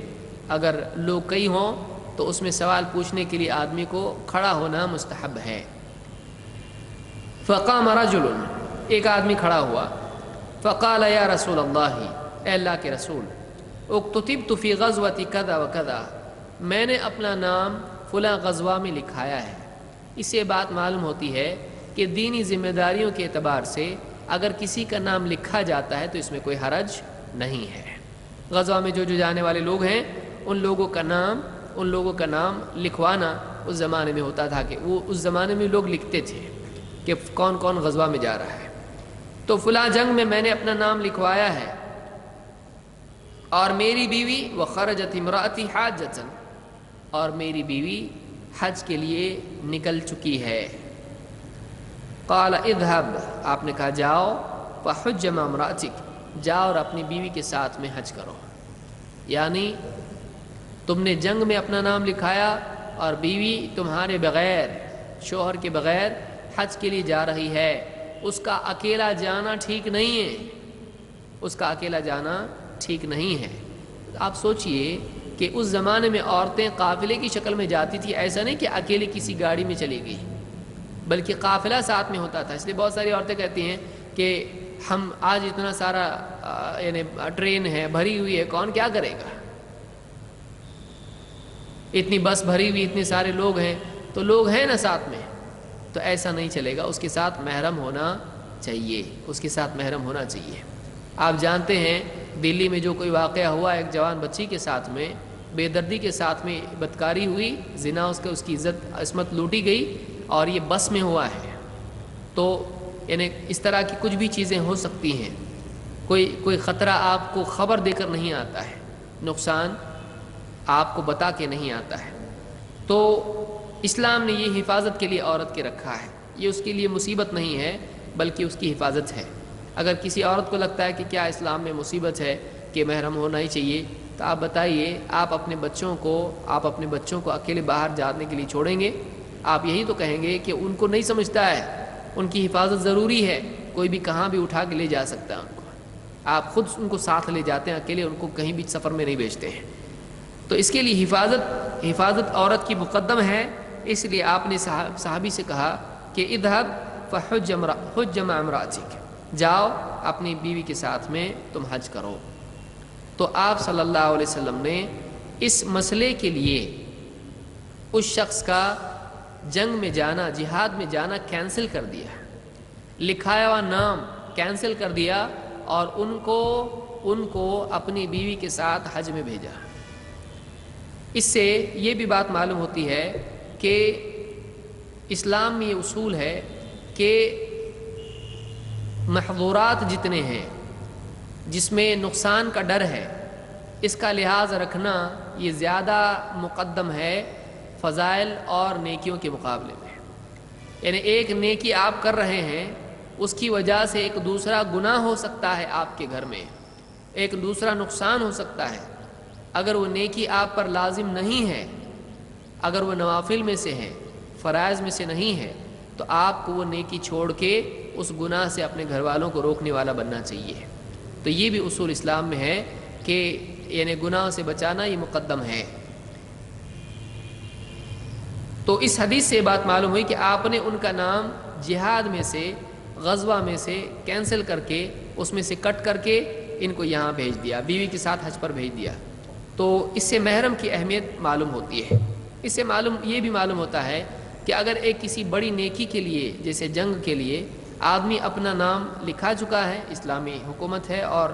اگر لوگ کئی ہوں تو اس میں سوال پوچھنے کے لیے آدمی کو کھڑا ہونا مستحب ہے۔ فقام رجل، ایک آدمی کھڑا ہوا، فقال یا رسول اللہ، اے اللہ کے رسول، اکتتبت فی غزوة کذا وکذا، میں نے اپنا نام فلاں غزوہ میں لکھایا ہے۔ اس سے بات معلوم ہوتی ہے کہ دینی ذمہ داریوں کے اعتبار سے اگر کسی کا نام لکھا جاتا ہے تو اس میں کوئی حرج نہیں ہے۔ غزوہ میں جو جانے والے لوگ ہیں ان لوگوں کا نام لکھوانا اس زمانے میں ہوتا تھا کہ وہ اس زمانے میں لوگ لکھتے تھے کہ کون کون غزوہ میں جا رہا ہے۔ تو فلاں جنگ میں نے اپنا نام لکھوایا ہے، اور میری بیوی وخرجت امرأتی حاجۃ، اور میری بیوی حج کے لیے نکل چکی ہے۔ قال اذهب، آپ نے کہا جاؤ، فحج مع امرأتک، جاؤ اور اپنی بیوی کے ساتھ میں حج کرو۔ یعنی تم نے جنگ میں اپنا نام لکھایا اور بیوی تمہارے بغیر، شوہر کے بغیر حج کے لیے جا رہی ہے، اس کا اکیلا جانا ٹھیک نہیں ہے، اس کا اکیلا جانا ٹھیک نہیں ہے۔ آپ سوچئے کہ اس زمانے میں عورتیں قافلے کی شکل میں جاتی تھی، ایسا نہیں کہ اکیلے کسی گاڑی میں چلی گئی، بلکہ قافلہ ساتھ میں ہوتا تھا۔ اس لیے بہت ساری عورتیں کہتی ہیں کہ ہم آج اتنا سارا یعنی ٹرین ہے بھری ہوئی ہے، کون کیا کرے گا، اتنی بس بھری ہوئی، اتنے سارے لوگ ہیں، تو لوگ ہیں نا ساتھ میں، تو ایسا نہیں چلے گا، اس کے ساتھ محرم ہونا چاہیے، اس کے ساتھ محرم ہونا چاہیے۔ آپ جانتے ہیں دلی میں جو کوئی واقعہ ہوا، ایک جوان بچی کے ساتھ میں بے دردی کے ساتھ میں بدکاری ہوئی، زنا، اس کی عزت عصمت لوٹی گئی، اور یہ بس میں ہوا ہے۔ تو یعنی اس طرح کی کچھ بھی چیزیں ہو سکتی ہیں، کوئی خطرہ آپ کو خبر دے کر نہیں آتا ہے، نقصان آپ کو بتا کے نہیں آتا ہے۔ تو اسلام نے یہ حفاظت کے لیے عورت کے رکھا ہے، یہ اس کے لیے مصیبت نہیں ہے بلکہ اس کی حفاظت ہے۔ اگر کسی عورت کو لگتا ہے کہ کیا اسلام میں مصیبت ہے کہ محرم ہونا ہی چاہیے، تو آپ بتائیے، آپ اپنے بچوں کو اکیلے باہر جانے کے لیے چھوڑیں گے؟ آپ یہی تو کہیں گے کہ ان کو نہیں سمجھتا ہے، ان کی حفاظت ضروری ہے، کوئی بھی کہاں بھی اٹھا کے لے جا سکتا ہے ان کو۔ آپ خود ان کو ساتھ لے جاتے ہیں، اکیلے ان کو کہیں بھی سفر میں نہیں بھیجتے ہیں۔ تو اس کے لیے حفاظت عورت کی مقدم ہے، اس لیے آپ نے صحابی سے کہا کہ اذهب فحج مع امرأتک، جاؤ اپنی بیوی کے ساتھ میں تم حج کرو۔ تو آپ صلی اللہ علیہ وسلم نے اس مسئلے کے لیے اس شخص کا جنگ میں جانا، جہاد میں جانا کینسل کر دیا، لکھایا ہوا نام کینسل کر دیا، اور ان کو اپنی بیوی کے ساتھ حج میں بھیجا۔ اس سے یہ بھی بات معلوم ہوتی ہے کہ اسلام میں یہ اصول ہے کہ محظورات جتنے ہیں جس میں نقصان کا ڈر ہے، اس کا لحاظ رکھنا یہ زیادہ مقدم ہے فضائل اور نیکیوں کے مقابلے میں۔ یعنی ایک نیکی آپ کر رہے ہیں، اس کی وجہ سے ایک دوسرا گناہ ہو سکتا ہے آپ کے گھر میں، ایک دوسرا نقصان ہو سکتا ہے۔ اگر وہ نیکی آپ پر لازم نہیں ہے، اگر وہ نوافل میں سے ہے، فرائض میں سے نہیں ہے، تو آپ کو وہ نیکی چھوڑ کے اس گناہ سے اپنے گھر والوں کو روکنے والا بننا چاہیے۔ تو یہ بھی اصول اسلام میں ہے کہ یعنی گناہ سے بچانا یہ مقدم ہے۔ تو اس حدیث سے بات معلوم ہوئی کہ آپ نے ان کا نام جہاد میں سے، غزوہ میں سے کینسل کر کے، اس میں سے کٹ کر کے ان کو یہاں بھیج دیا، بیوی کے ساتھ حج پر بھیج دیا۔ تو اس سے محرم کی اہمیت معلوم ہوتی ہے۔ اس سے یہ بھی معلوم ہوتا ہے کہ اگر ایک کسی بڑی نیکی کے لیے، جیسے جنگ کے لیے، آدمی اپنا نام لکھا چکا ہے، اسلامی حکومت ہے اور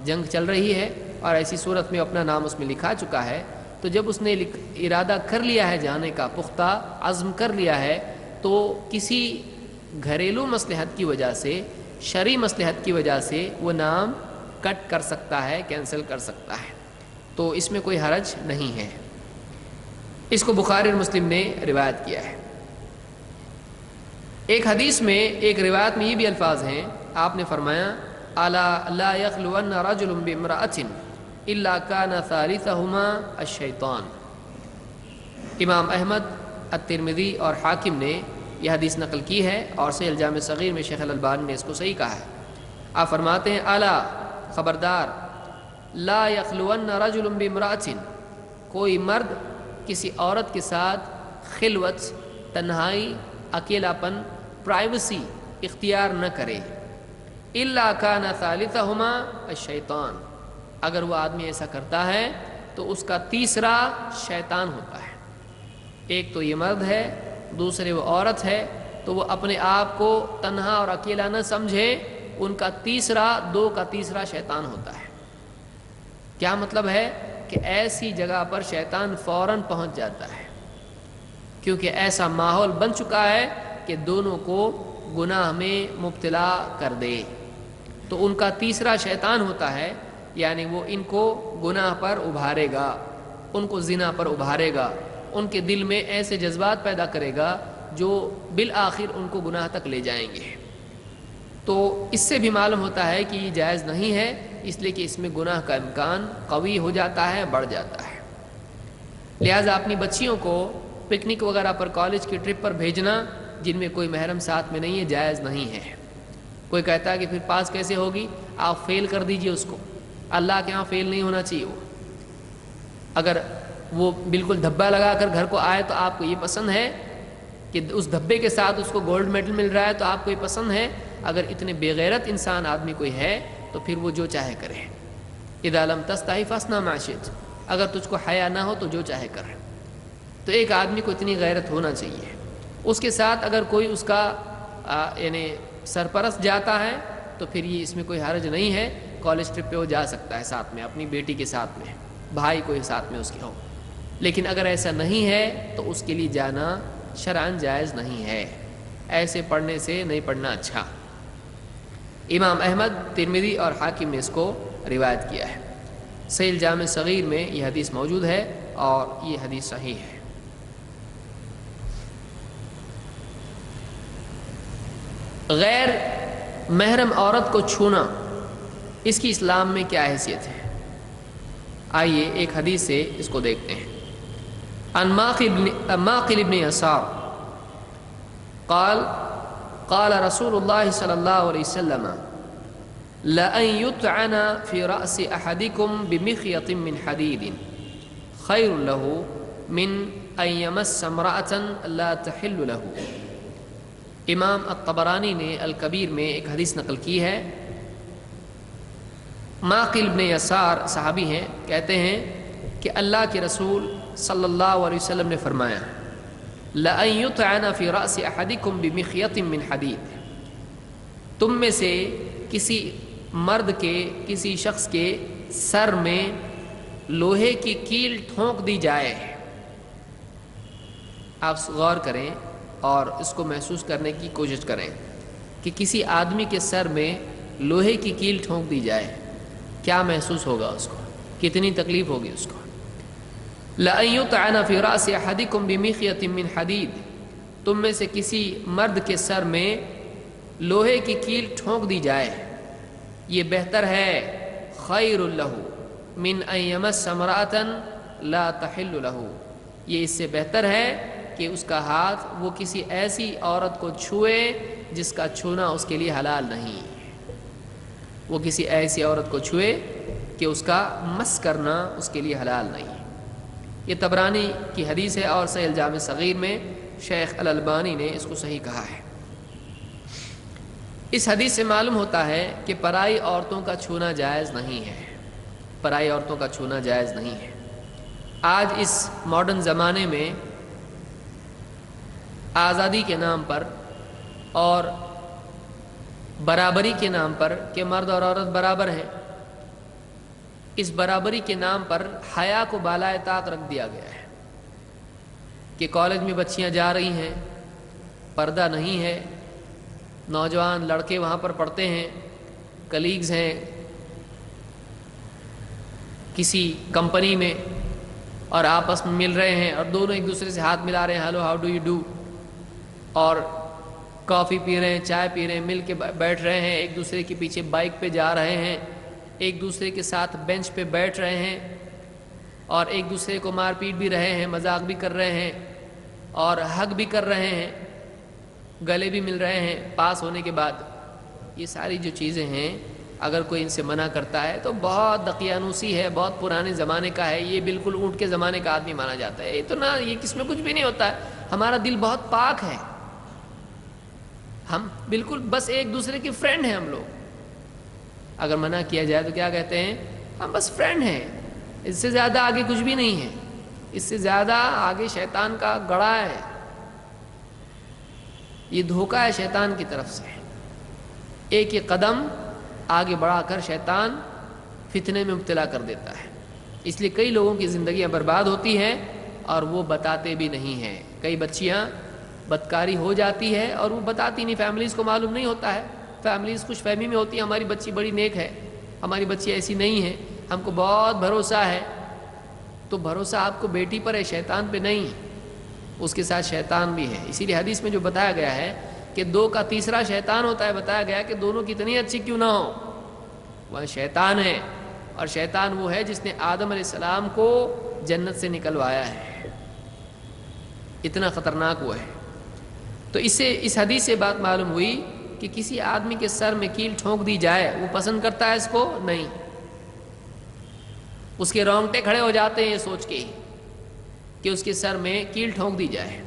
جنگ چل رہی ہے، اور ایسی صورت میں اپنا نام اس میں لکھا چکا ہے، تو جب اس نے ارادہ کر لیا ہے جانے کا، پختہ عزم کر لیا ہے، تو کسی گھریلو مصلحت کی وجہ سے، شرعی مصلحت کی وجہ سے وہ نام کٹ کر سکتا ہے، کینسل کر سکتا ہے، تو اس میں کوئی حرج نہیں ہے۔ اس کو بخاری اور مسلم نے روایت کیا ہے۔ ایک حدیث میں، ایک روایت میں یہ بھی الفاظ ہیں، آپ نے فرمایا الا لا يخلون رجل بامرأة الا كان ثالثهما الشیطان۔ امام احمد، الترمذی اور حاکم نے یہ حدیث نقل کی ہے، اور صحیح الجامع صغیر میں شیخ الالبانی نے اس کو صحیح کہا ہے۔ آپ فرماتے ہیں الا، خبردار، لا يخلون رجل بامرأة، کوئی مرد کسی عورت کے ساتھ خلوت، تنہائی، اکیلا پن، پرائیویسی اختیار نہ کرے، الا کان ثالثہما الشیطان، اگر وہ آدمی ایسا کرتا ہے تو اس کا تیسرا شیطان ہوتا ہے۔ ایک تو یہ مرد ہے، دوسرے وہ عورت ہے، تو وہ اپنے آپ کو تنہا اور اکیلا نہ سمجھے، ان کا دو کا تیسرا شیطان ہوتا ہے۔ کیا مطلب ہے؟ کہ ایسی جگہ پر شیطان فوراً پہنچ جاتا ہے، کیونکہ ایسا ماحول بن چکا ہے کہ دونوں کو گناہ میں مبتلا کر دے، تو ان کا تیسرا شیطان ہوتا ہے، یعنی وہ ان کو گناہ پر ابھارے گا، ان کو زنا پر ابھارے گا، ان کے دل میں ایسے جذبات پیدا کرے گا جو بالآخر ان کو گناہ تک لے جائیں گے۔ تو اس سے بھی معلوم ہوتا ہے کہ یہ جائز نہیں ہے، اس لیے کہ اس میں گناہ کا امکان قوی ہو جاتا ہے، بڑھ جاتا ہے۔ لہٰذا اپنی بچیوں کو پکنک وغیرہ پر، کالج کی ٹرپ پر بھیجنا جن میں کوئی محرم ساتھ میں نہیں ہے، جائز نہیں ہے۔ کوئی کہتا ہے کہ پھر پاس کیسے ہوگی؟ آپ فیل کر دیجئے اس کو، اللہ کے ہاں فیل نہیں ہونا چاہیے وہ۔ اگر وہ بالکل دھبا لگا کر گھر کو آئے تو آپ کو یہ پسند ہے کہ اس دھبے کے ساتھ اس کو گولڈ میڈل مل رہا ہے تو آپ کو یہ پسند ہے؟ اگر اتنے بے غیرت انسان آدمی کوئی ہے تو پھر وہ جو چاہے کرے۔ اذا لم تستحی فاصنع ما شئت، اگر تجھ کو حیا نہ ہو تو جو چاہے کر۔ تو ایک آدمی کو اتنی غیرت ہونا چاہیے۔ اس کے ساتھ اگر کوئی اس کا یعنی سرپرست جاتا ہے تو پھر یہ اس میں کوئی حرج نہیں ہے، کالج ٹرپ پہ وہ جا سکتا ہے ساتھ میں، اپنی بیٹی کے ساتھ میں، بھائی کوئی ساتھ میں اس کے ہو۔ لیکن اگر ایسا نہیں ہے تو اس کے لیے جانا شرعاً جائز نہیں ہے، ایسے پڑھنے سے نہیں پڑھنا اچھا۔ امام احمد، ترمذی اور حاکم نے اس کو روایت کیا ہے۔ صحیح الجامع صغیر میں یہ حدیث موجود ہے اور یہ حدیث صحیح ہے۔ غیر محرم عورت کو چھونا، اس کی اسلام میں کیا حیثیت ہے؟ آئیے ایک حدیث سے اس کو دیکھتے ہیں۔ عن ماقل بن یسار قال قال رسول اللہ صلی اللہ علیہ وسلم لأن يطعن في رأس أحدكم بمخيط من حديد خير له من أن يمس امرأة لا تحل له۔ امام الطبرانی نے الکبیر میں ایک حدیث نقل کی ہے۔ ماقل بن یسار صحابی ہیں، کہتے ہیں کہ اللہ کے رسول صلی اللہ علیہ وسلم نے فرمایا لَأَن يُطْعَنَ فِي رَأْسِ أَحَدِكُمْ بِمِخْيَطٍ مِّنْ حَدِيدٍ، تم میں سے کسی مرد کے، کسی شخص کے سر میں لوہے کی کیل ٹھونک دی جائے۔ آپ غور کریں اور اس کو محسوس کرنے کی کوشش کریں کہ کسی آدمی کے سر میں لوہے کی کیل ٹھونک دی جائے، کیا محسوس ہوگا اس کو، کتنی تکلیف ہوگی اس کو۔ لَأَن يُطْعَنَ فِي رَأْسِ أَحَدِكُمْ بِمِخْيَطٍ مِّنْ حَدِيدٍ، تم میں سے کسی مرد کے سر میں لوہے کی کیل ٹھونک دی جائے، یہ بہتر ہے خیر لہ من ان یمس امرأة لا تحل لہ، یہ اس سے بہتر ہے کہ اس کا ہاتھ وہ کسی ایسی عورت کو چھوئے جس کا چھونا اس کے لیے حلال نہیں، وہ کسی ایسی عورت کو چھوئے کہ اس کا مس کرنا اس کے لیے حلال نہیں۔ یہ طبرانی کی حدیث ہے اور صحیح الجامع صغیر میں شیخ الالبانی نے اس کو صحیح کہا ہے۔ اس حدیث سے معلوم ہوتا ہے کہ پرائی عورتوں کا چھونا جائز نہیں ہے، پرائی عورتوں کا چھونا جائز نہیں ہے۔ آج اس ماڈرن زمانے میں آزادی کے نام پر اور برابری کے نام پر کہ مرد اور عورت برابر ہیں، اس برابری کے نام پر حیا کو بالائے طاق رکھ دیا گیا ہے کہ کالج میں بچیاں جا رہی ہیں، پردہ نہیں ہے، نوجوان لڑکے وہاں پر پڑھتے ہیں، کلیگز ہیں کسی کمپنی میں اور آپس میں مل رہے ہیں اور دونوں ایک دوسرے سے ہاتھ ملا رہے ہیں، hello how do you do, اور کافی پی رہے ہیں، چائے پی رہے ہیں، مل کے بیٹھ رہے ہیں، ایک دوسرے کے پیچھے بائک پہ جا رہے ہیں، ایک دوسرے کے ساتھ بینچ پہ بیٹھ رہے ہیں اور ایک دوسرے کو مار پیٹ بھی رہے ہیں، مذاق بھی کر رہے ہیں اور حق بھی کر رہے ہیں، گلے بھی مل رہے ہیں پاس ہونے کے بعد۔ یہ ساری جو چیزیں ہیں اگر کوئی ان سے منع کرتا ہے تو بہت دقیانوسی ہے، بہت پرانے زمانے کا ہے، یہ بالکل اونٹ کے زمانے کا آدمی مانا جاتا ہے۔ یہ تو نہ، یہ کس میں کچھ بھی نہیں ہوتا ہے، ہمارا دل بہت پاک ہے، ہم بالکل بس ایک دوسرے کے فرینڈ ہیں ہم لوگ۔ اگر منع کیا جائے تو کیا کہتے ہیں؟ ہم بس فرینڈ ہیں، اس سے زیادہ آگے کچھ بھی نہیں ہے، اس سے زیادہ آگے شیطان کا گڑھا ہے، یہ دھوکہ ہے شیطان کی طرف سے۔ ایک ایک قدم آگے بڑھا کر شیطان فتنے میں مبتلا کر دیتا ہے، اس لیے کئی لوگوں کی زندگیاں برباد ہوتی ہیں اور وہ بتاتے بھی نہیں ہیں۔ کئی بچیاں بدکاری ہو جاتی ہے اور وہ بتاتی نہیں، فیملیز کو معلوم نہیں ہوتا ہے، فیملیز خوش فہمی میں ہوتی ہے ہماری بچی بڑی نیک ہے، ہماری بچی ایسی نہیں ہے، ہم کو بہت بھروسہ ہے۔ تو بھروسہ آپ کو بیٹی پر ہے، شیطان پہ نہیں۔ اس کے ساتھ شیطان بھی ہے. اسی لیے حدیث میں جو بتایا گیا ہے کہ 2 کا تیسرا شیطان ہوتا ہے، بتایا گیا کہ دونوں کتنی اچھی کیوں نہ ہو، وہ شیطان ہے. اور شیطان وہ ہے جس نے آدم علیہ السلام کو جنت سے نکلوایا ہے، اتنا خطرناک وہ ہے. تو اس حدیث سے بات معلوم ہوئی کہ کسی آدمی کے سر میں کیل ٹھونک دی جائے وہ پسند کرتا ہے اس کو؟ نہیں. اس کے رونگٹے کھڑے ہو جاتے ہیں یہ سوچ کے کہ اس کے سر میں کیل ٹھونک دی جائے.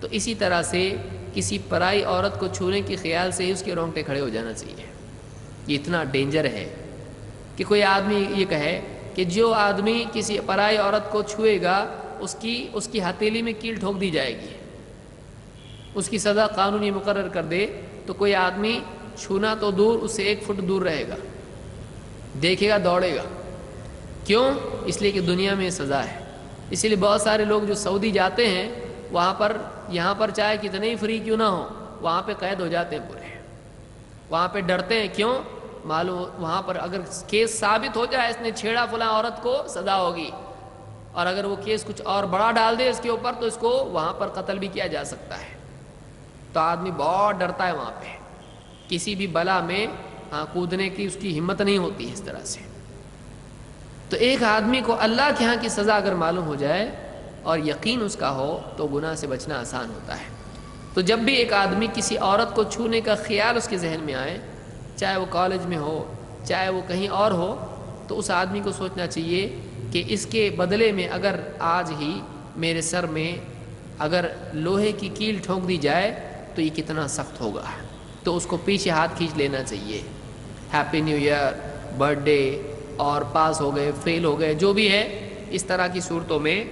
تو اسی طرح سے کسی پرائی عورت کو چھونے کے خیال سے ہی اس کے رونگٹے کھڑے ہو جانا چاہیے. یہ اتنا ڈینجر ہے کہ کوئی آدمی یہ کہے کہ جو آدمی کسی پرائی عورت کو چھوئے گا اس کی ہتھیلی میں کیل ٹھوک دی جائے گی، اس کی سزا قانون یہ مقرر کر دے تو کوئی آدمی چھونا تو دور، اس سے 1 فٹ دور رہے گا، دیکھے گا دوڑے گا. کیوں؟ اس لیے کہ دنیا میں سزا ہے. اسی لیے بہت سارے لوگ جو سعودی جاتے ہیں یہاں پر چاہے کتنے ہی فری کیوں نہ ہو وہاں پہ قید ہو جاتے ہیں پورے. وہاں پہ ڈرتے ہیں. کیوں؟ معلوم وہاں پر اگر کیس ثابت ہو جائے اس نے چھیڑا فلاں عورت کو سزا ہوگی، اور اگر وہ کیس کچھ اور بڑا ڈال دے اس کے اوپر تو اس کو وہاں پر قتل بھی کیا جا سکتا ہے. تو آدمی بہت ڈرتا ہے وہاں پہ، کسی بھی بلا میں کودنے کی اس کی ہمت نہیں ہوتی اس طرح سے. تو ایک آدمی کو اللہ کے ہاں کی سزا اگر معلوم ہو جائے اور یقین اس کا ہو تو گناہ سے بچنا آسان ہوتا ہے. تو جب بھی ایک آدمی کسی عورت کو چھونے کا خیال اس کے ذہن میں آئے، چاہے وہ کالج میں ہو چاہے وہ کہیں اور ہو، تو اس آدمی کو سوچنا چاہیے کہ اس کے بدلے میں اگر آج ہی میرے سر میں اگر لوہے کی کیل ٹھونک دی جائے تو یہ کتنا سخت ہوگا. تو اس کو پیچھے ہاتھ کھینچ لینا چاہیے. Happy new year, birthday, اور پاس ہو گئے، فیل ہو گئے، جو بھی ہے. اس طرح کی صورتوں میں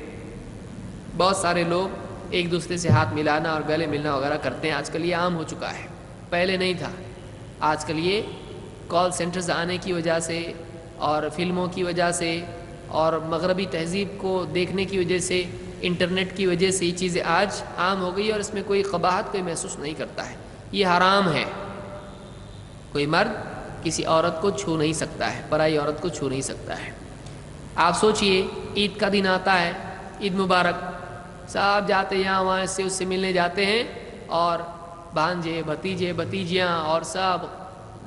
بہت سارے لوگ ایک دوسرے سے ہاتھ ملانا اور گلے ملنا وغیرہ کرتے ہیں. آج کل یہ عام ہو چکا ہے، پہلے نہیں تھا. آج کل یہ کال سینٹرز آنے کی وجہ سے اور فلموں کی وجہ سے اور مغربی تہذیب کو دیکھنے کی وجہ سے، انٹرنیٹ کی وجہ سے یہ چیزیں آج عام ہو گئی اور اس میں کوئی قباحت کوئی محسوس نہیں کرتا ہے. یہ حرام ہے. کوئی مرد کسی عورت کو چھو نہیں سکتا ہے، پرائی عورت کو چھو نہیں سکتا ہے. آپ سوچئے عید کا دن آتا ہے، عید مبارک، سب جاتے یہاں وہاں سے اس سے ملنے جاتے ہیں، اور بھانجے بھتیجے بھتیجیاں اور سب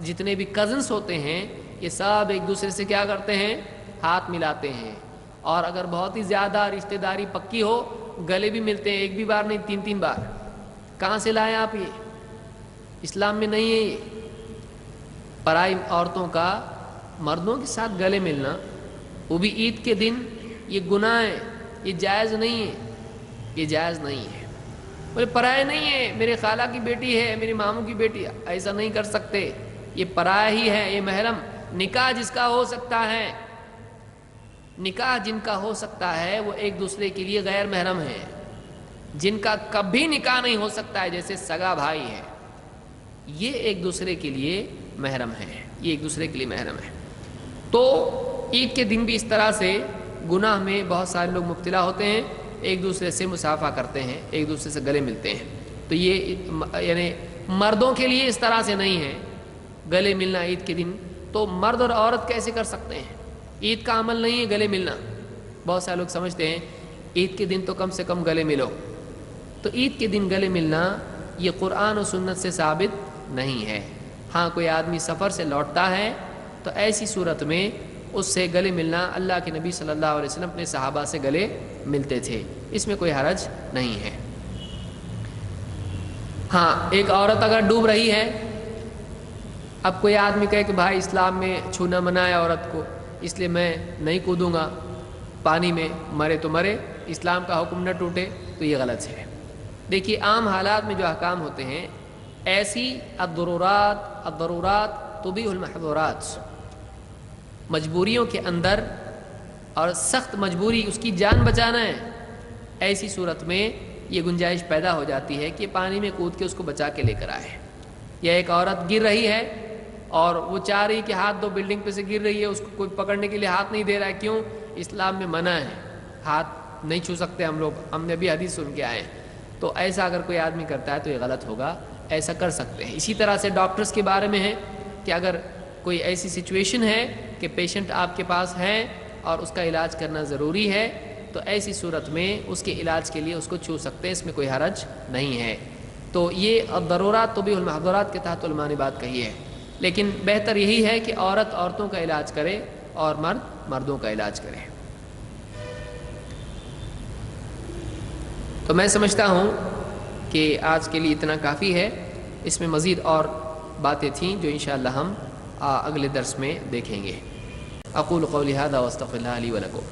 جتنے بھی کزنس ہوتے ہیں یہ سب ایک دوسرے سے کیا کرتے ہیں؟ ہاتھ ملاتے ہیں. اور اگر بہت ہی زیادہ رشتہ داری پکی ہو گلے بھی ملتے ہیں، 1 بھی بار نہیں 3 بار. کہاں سے لائیں آپ؟ یہ اسلام میں نہیں ہے. یہ پرائی عورتوں کا مردوں کے ساتھ گلے ملنا، وہ بھی عید کے دن، یہ گناہ ہے. یہ جائز نہیں ہے، یہ جائز نہیں ہے. بولے پرایا نہیں ہے، میرے خالہ کی بیٹی ہے، میری ماموں کی بیٹی ہے، ایسا نہیں کر سکتے. یہ پرایا ہی ہے. یہ محرم نکاح جس کا ہو سکتا ہے، نکاح جن کا ہو سکتا ہے وہ ایک دوسرے کے لیے غیر محرم ہے. جن کا کبھی نکاح نہیں ہو سکتا ہے جیسے سگا بھائی ہے، یہ ایک دوسرے کے لیے محرم ہے. یہ ایک دوسرے کے لیے محرم ہے. تو عید کے دن بھی اس طرح سے گناہ میں بہت سارے لوگ مبتلا ہوتے ہیں، ایک دوسرے سے مصافحہ کرتے ہیں، ایک دوسرے سے گلے ملتے ہیں. تو یہ یعنی مردوں کے لیے اس طرح سے نہیں ہے گلے ملنا عید کے دن. تو مرد اور عورت کیسے کر سکتے ہیں؟ عید کا عمل نہیں ہے گلے ملنا. بہت سارے لوگ سمجھتے ہیں عید کے دن تو کم سے کم گلے ملو. تو عید کے دن گلے ملنا یہ قرآن و سنت سے ثابت نہیں ہے. ہاں کوئی آدمی سفر سے لوٹتا ہے تو ایسی صورت میں اس سے گلے ملنا، اللہ کے نبی صلی اللہ علیہ وسلم اپنے صحابہ سے گلے ملتے تھے، اس میں کوئی حرج نہیں ہے. ہاں ایک عورت اگر ڈوب رہی ہے، اب کوئی آدمی کہے کہ بھائی اسلام میں چھونا منع ہے عورت کو، اس لیے میں نہیں کودوں گا پانی میں، مرے تو مرے، اسلام کا حکم نہ ٹوٹے، تو یہ غلط ہے. دیکھیے عام حالات میں جو احکام ہوتے ہیں ایسی الضرورات تبیح المحظورات، مجبوریوں کے اندر، اور سخت مجبوری اس کی جان بچانا ہے، ایسی صورت میں یہ گنجائش پیدا ہو جاتی ہے کہ پانی میں کود کے اس کو بچا کے لے کر آئے. یا ایک عورت گر رہی ہے اور وہ چاہ رہی کہ ہاتھ دو، بلڈنگ پہ سے گر رہی ہے، اس کو کوئی پکڑنے کے لیے ہاتھ نہیں دے رہا ہے. کیوں؟ اسلام میں منع ہے، ہاتھ نہیں چھو سکتے ہم لوگ، ہم نے ابھی حدیث سن کے آئے ہیں. تو ایسا اگر کوئی آدمی کرتا ہے تو یہ غلط ہوگا، ایسا کر سکتے ہیں. اسی طرح سے ڈاکٹرز کے بارے میں ہے کہ اگر کوئی ایسی سچویشن ہے کہ پیشنٹ آپ کے پاس ہے اور اس کا علاج کرنا ضروری ہے تو ایسی صورت میں اس کے علاج کے لیے اس کو چھو سکتے ہیں، اس میں کوئی حرج نہیں ہے۔ تو یہ الضرورات تبیح المحظورات کے تحت علماء نے بات کہی ہے، لیکن بہتر یہی ہے کہ عورت عورتوں کا علاج کرے اور مرد مردوں کا علاج کرے۔ تو میں سمجھتا ہوں کہ آج کے لیے اتنا کافی ہے، اس میں مزید اور باتیں تھیں جو انشاءاللہ ہم اگلے درس میں دیکھیں گے۔ اقول قولی ھذا واستغفر اللہ لی ولکم۔